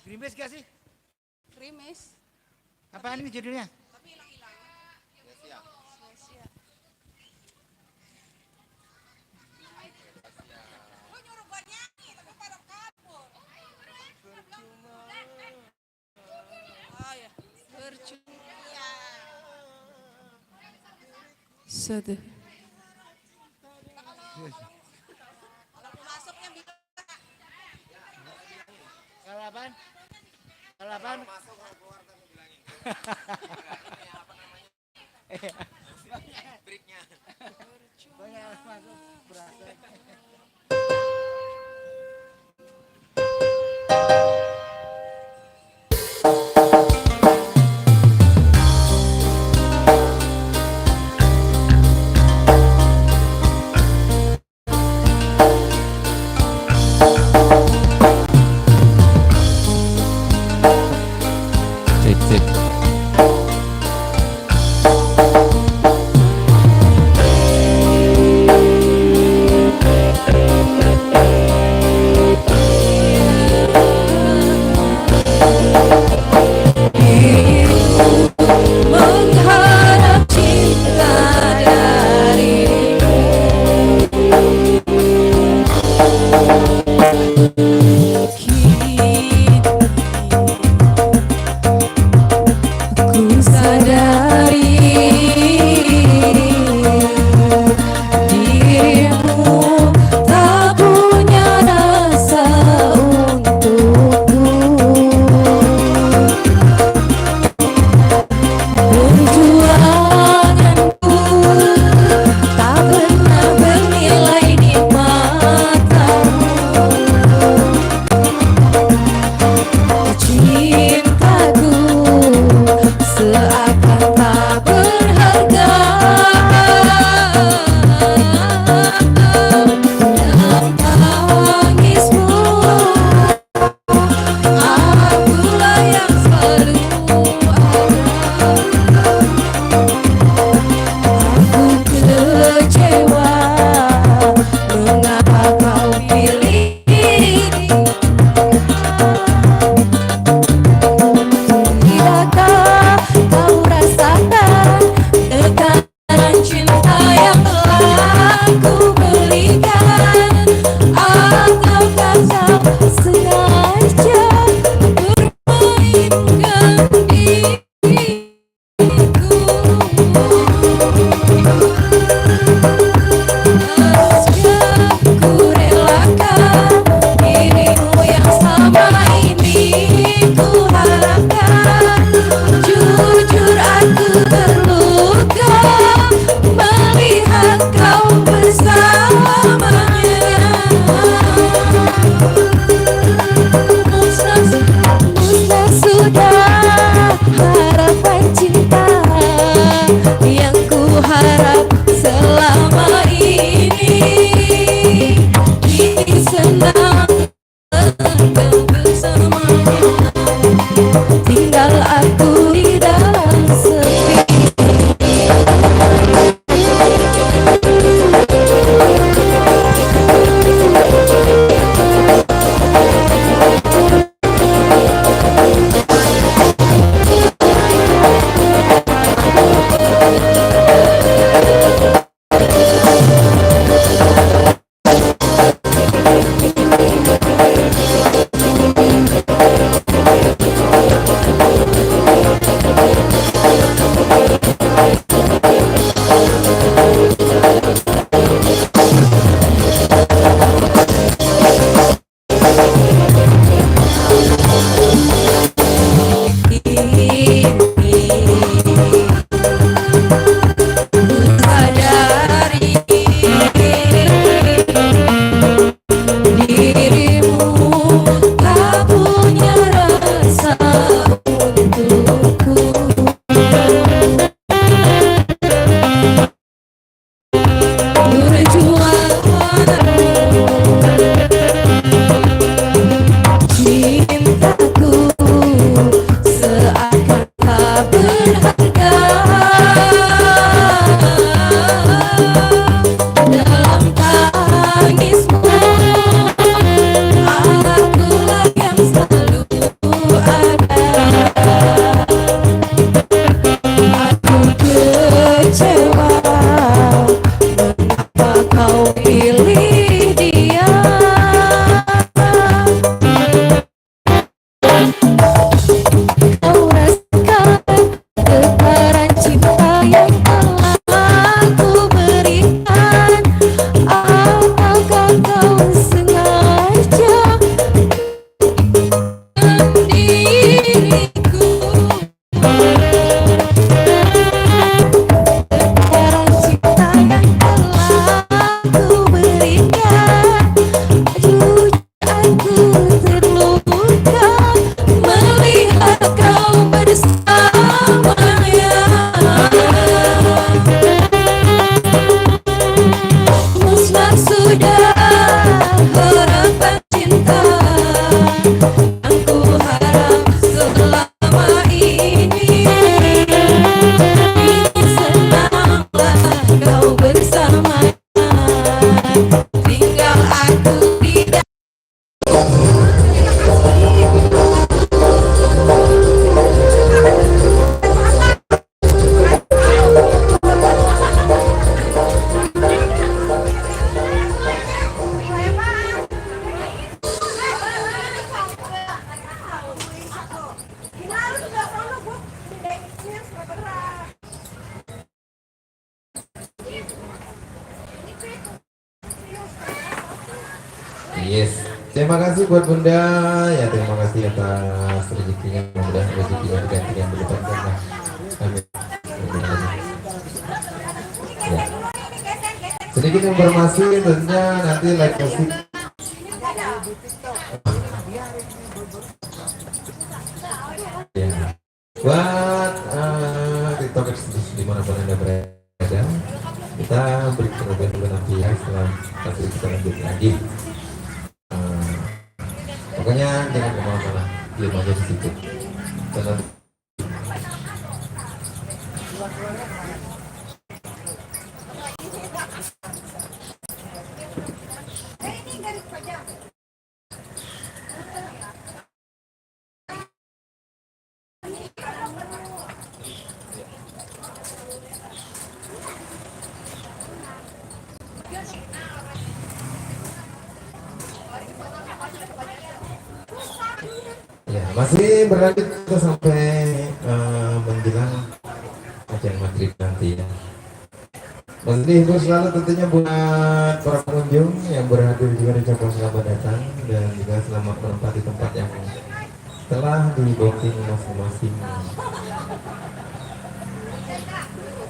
A: Gerimis gak sih?
E: Krimis.
A: Apaan ini judulnya?
E: Tapi hilang-hilang. Sia-sia. Lu nyuruh gua nyanyi, tapi pada kabur. Oh ya, percuma. Satu. Kalau masuknya bilang.
A: Kalau apaan? Kalau apaan?
C: Breaknya.
A: Banyak yang masuk berasa.
B: Cek cek. Yes. Terima kasih buat Bunda. Ya terima kasih atas rezekinya. Mudah-mudahan rezekinya diganti yang berlipat ganda. Amin. Ya. Sedikit informasi tentunya nanti live musik. Ya. Buat TikTokers di mana pun Anda berada, kita beri perubahan dulu nanti ya setelah nanti kita lanjut lagi. Pokoknya jangan kemana-mana, diam aja di situ. Tenang. Ya, masih berlanjut kita sampai menjelang ajan maghrib nanti ya. Masih hibur selalu tentunya buat para pengunjung yang berhadir juga diucapkan selamat datang dan juga selamat menempati tempat yang telah di booking masing-masing.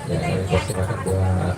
B: Ya, kami persilakan buat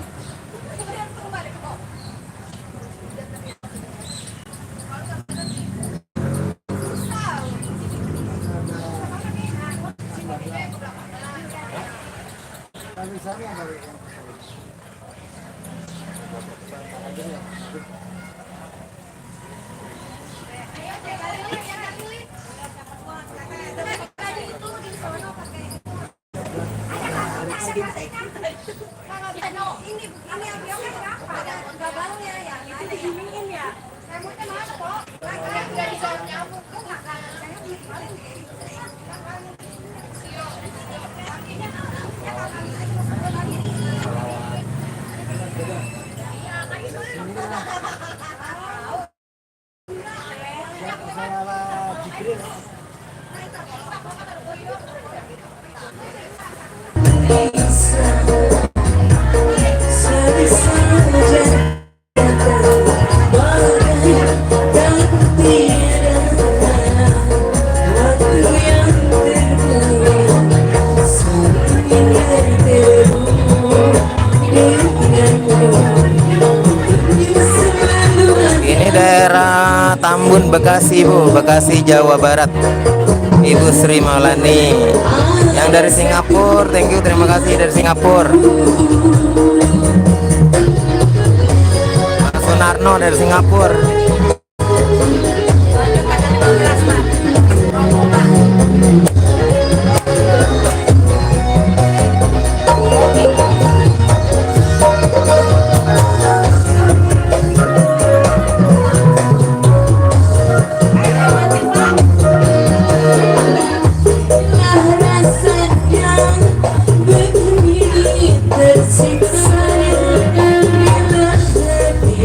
G: Tambun Bekasi Bu, Bekasi Jawa Barat. Ibu Sri Maulani yang dari Singapura, thank you, terima kasih dari Singapura. Mas Sunarno dari Singapura.
F: Tersiksa bila hati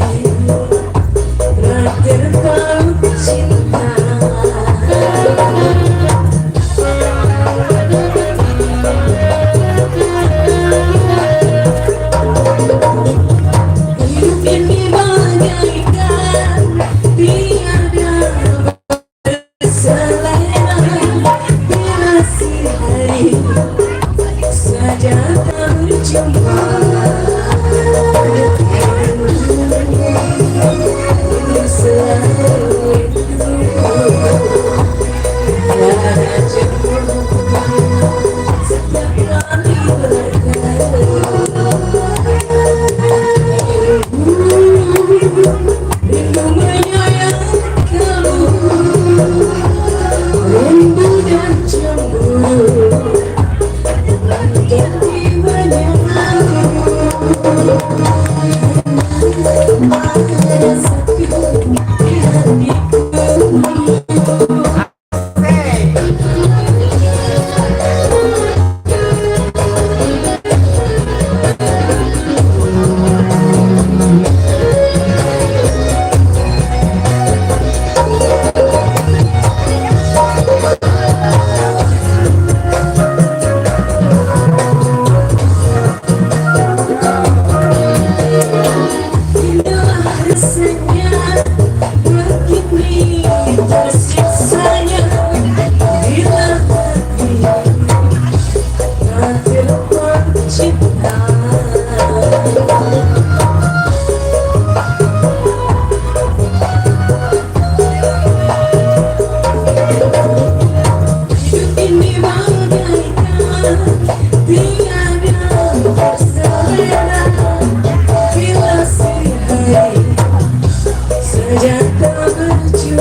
F: Setiap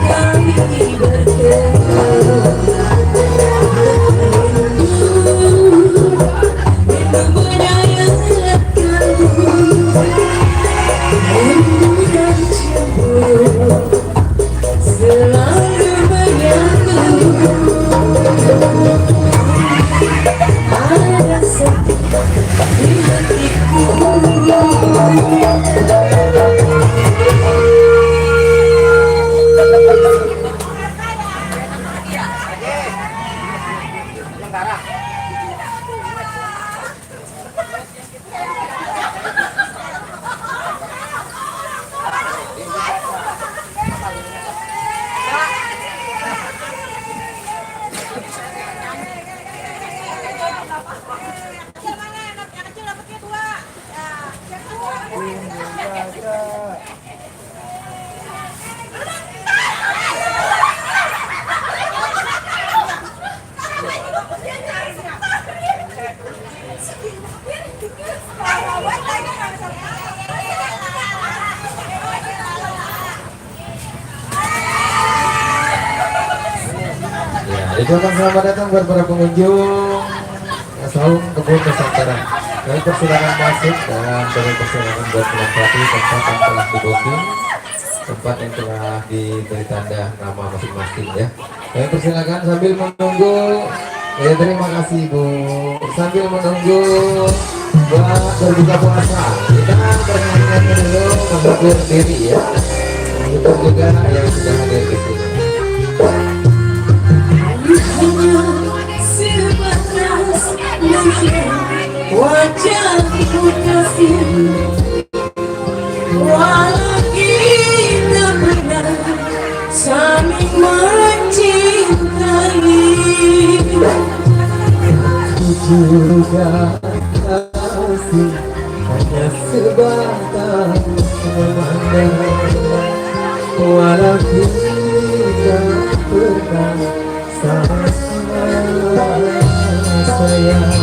F: kali bertemu
B: Ucapkan selamat datang buat para pengunjung Saung Kebun Nusantara. Kami persilakan masuk dan kami persilakan buat melengkapi tempat yang telah di-booking, tempat yang telah diberi tanda nama masing-masing ya. Kami persilakan sambil menunggu. Ya terima kasih Bu. Sambil menunggu buat berbuka puasa, kita bernyanyi dulu menghibur diri ya. Menghibur juga yang sudah hadir di sini.
F: Sebatas wajahmu kasih, walau kita pernah saling mencintai.
B: Aku juga kasih hanya sebatas memandang, walau kita pernah sama-sama sayang.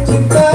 B: Cinta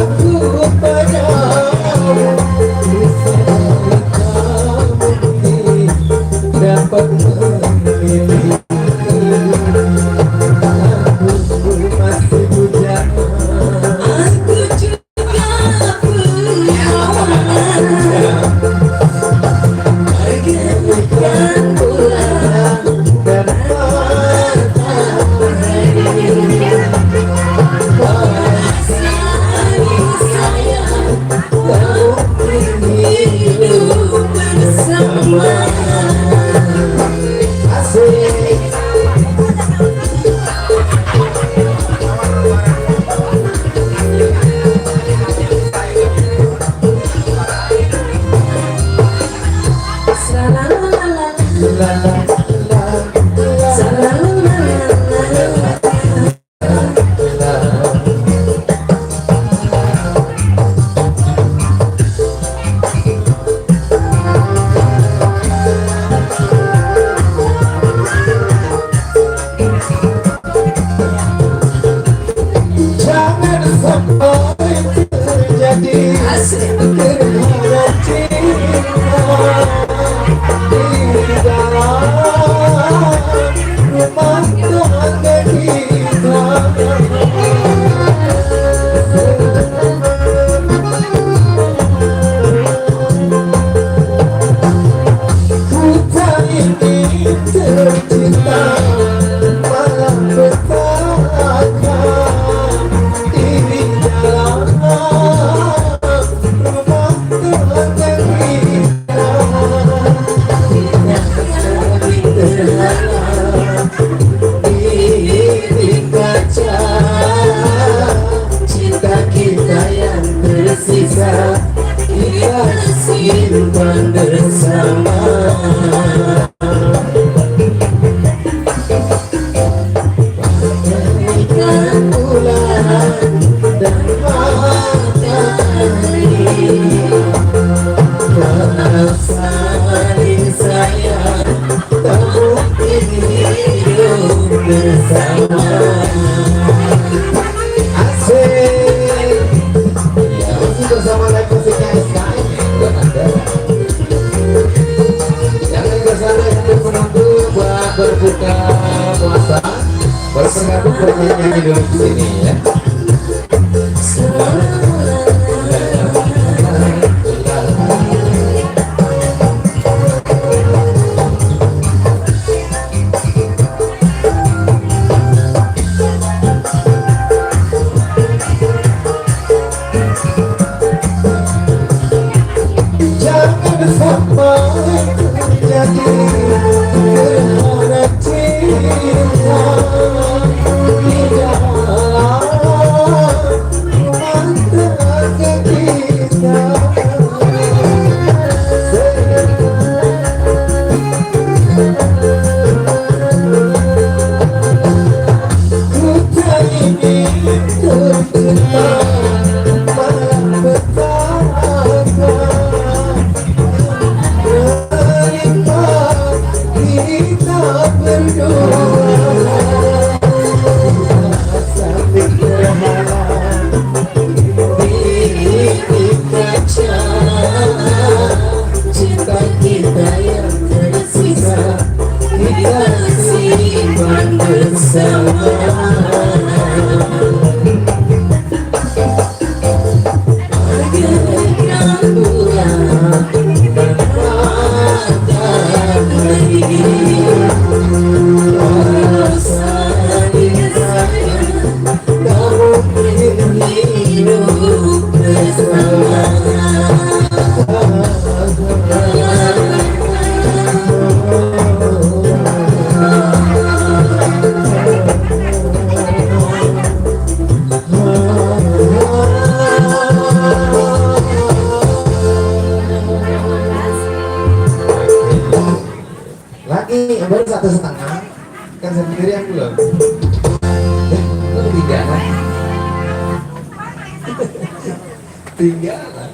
B: Jangan sampai terjadi gerhana cinta di dalam rumah tangga kita. Duka ini tercipta malam petaka. Kita berdua sampai berharap di kaca cinta kita yang tersisa kita simpan bersama. Lagi baru 1,5 kan sendirian belum. Ketinggalan. Ketinggalan.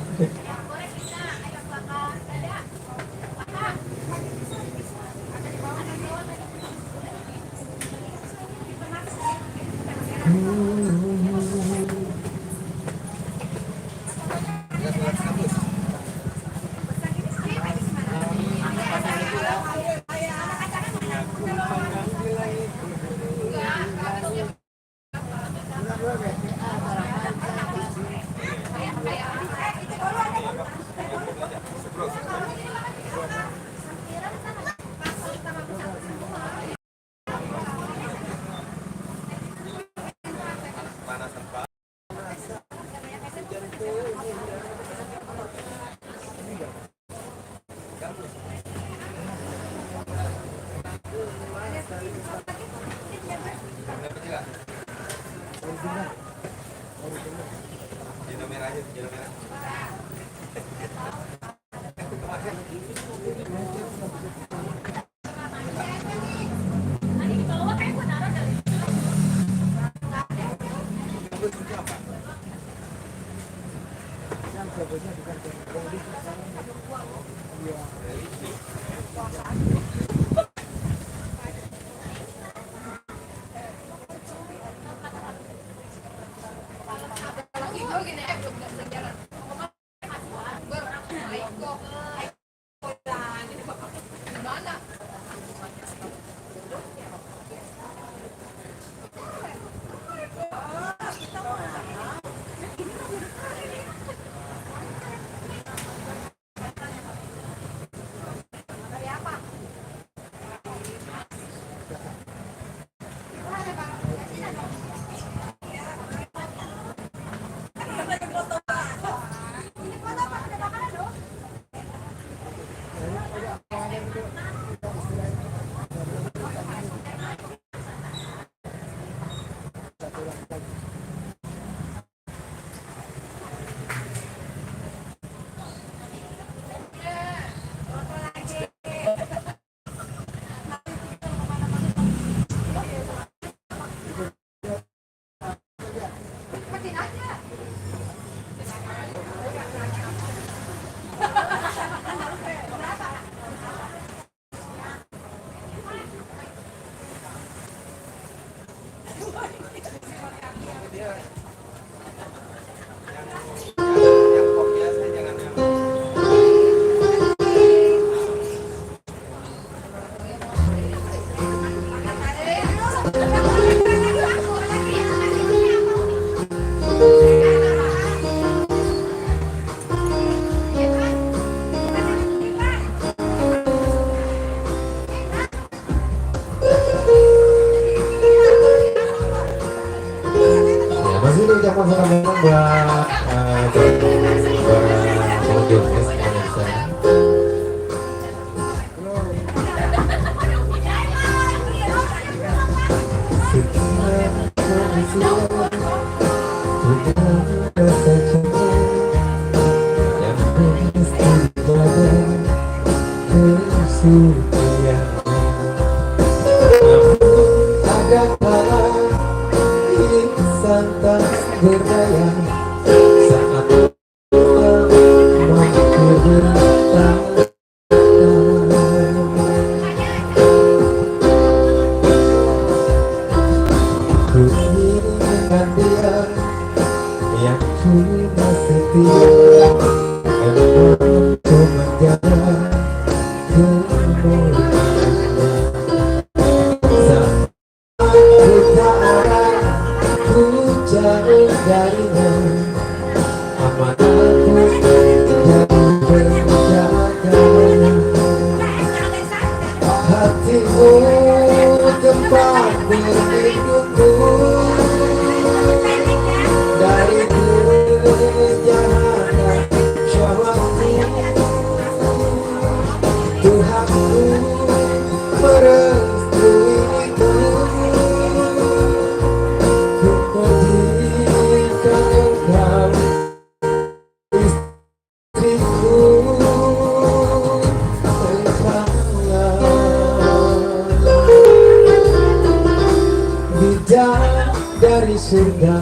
D: Dari surga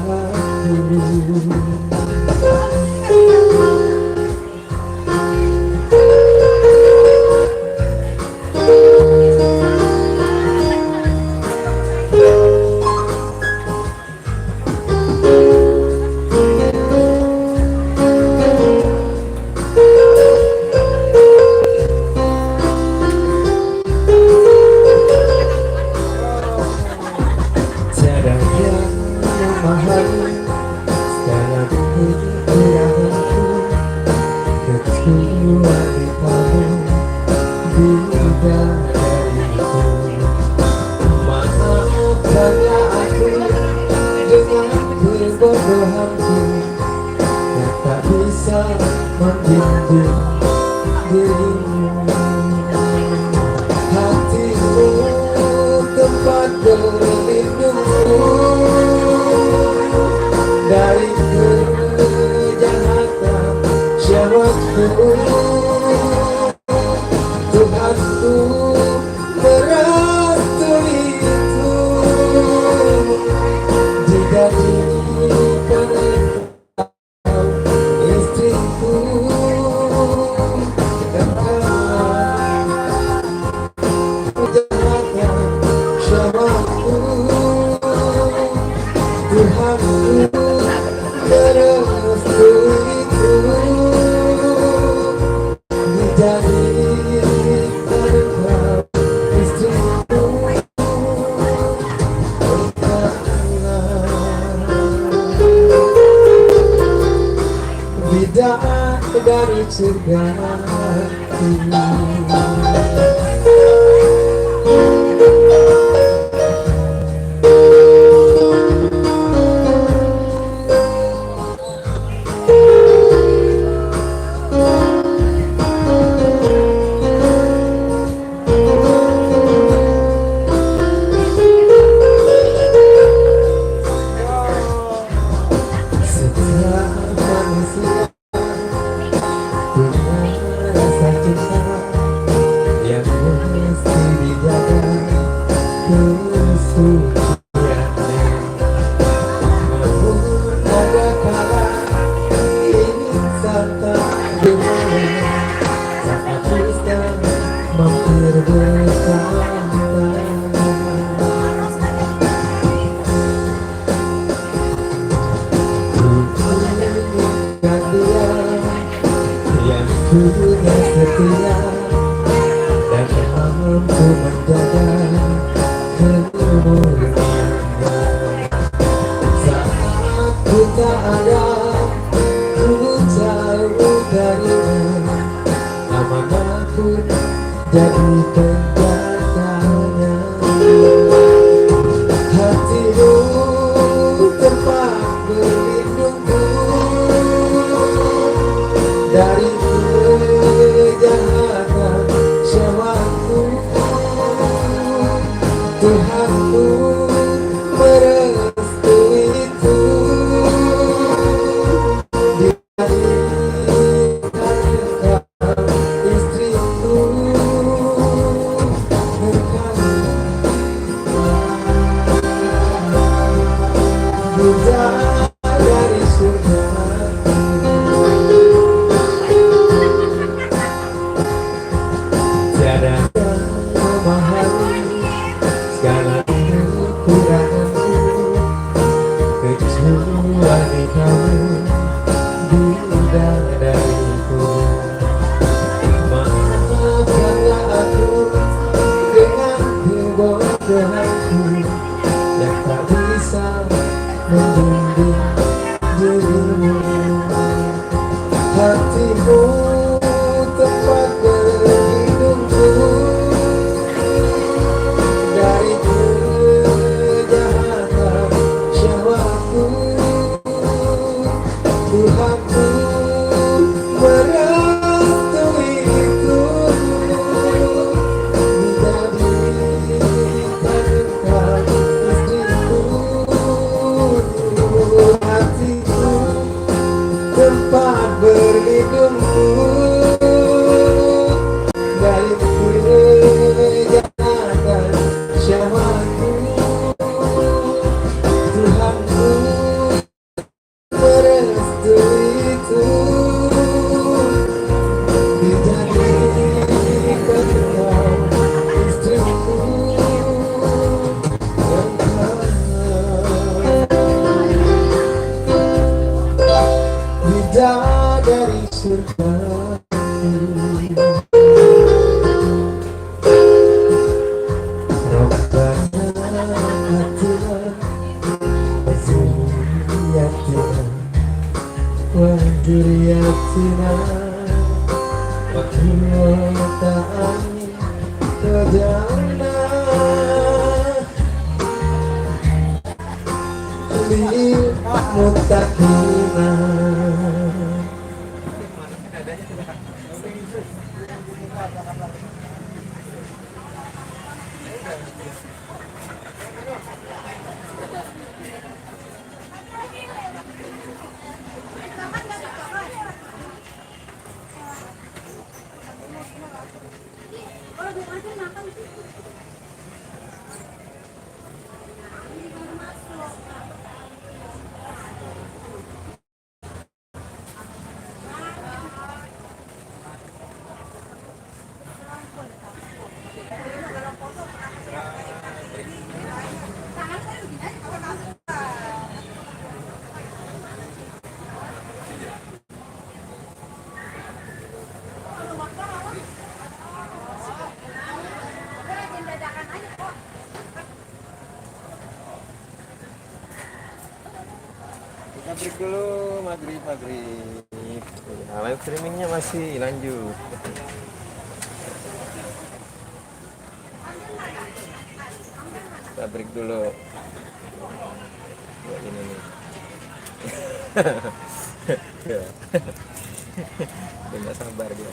D: dari surga. dariku. Maafkanlah aku dengan kebodohanku yang tak bisa membimbing dirimu. Hatimu tempat berlindungku dari kejahatan syahwatku. Tuhanku merestuiku, menjadikan engkau istriku. Hatiku tempat berlindungku dari kejahatan syahwatku. Tuhanku merestuiku, dijadikan engkau istriku yang bidadari surga. Rabbana atina zuriyatina wa dzurriyyatina qurratan waj'alna lil muttaqina.
C: Kita break dulu, maghrib. Nah, live streamingnya masih lanjut. Kita break dulu. Buat ini nih. Dia nggak sabar dia.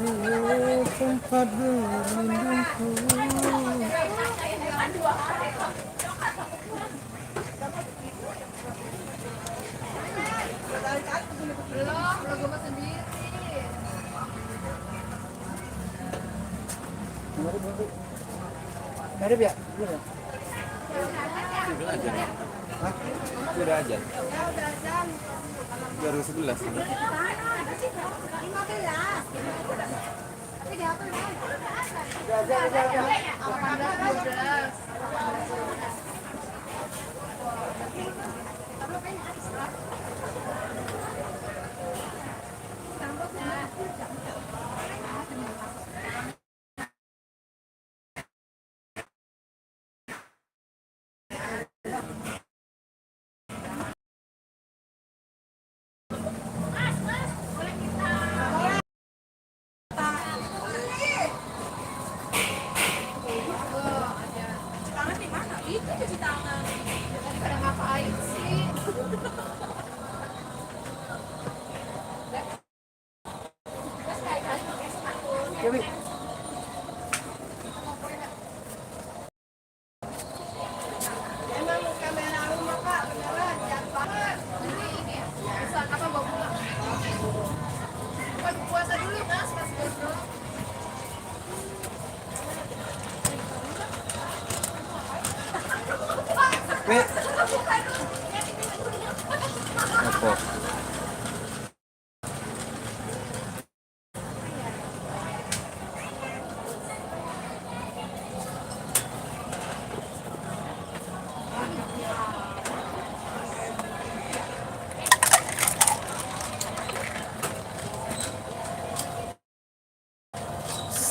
A: tempat berlindungku. Mirip ya? Belum ya?
C: Sudah aja. Hah? Sudah aja. 2011. Apa?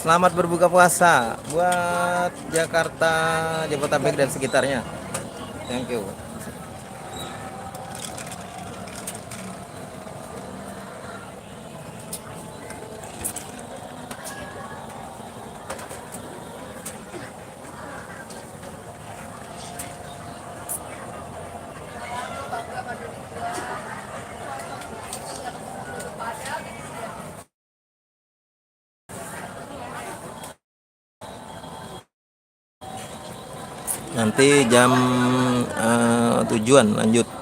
G: Selamat berbuka puasa buat Jakarta, Jabodetabek dan sekitarnya. Thank you. Nanti jam 7-an lanjut.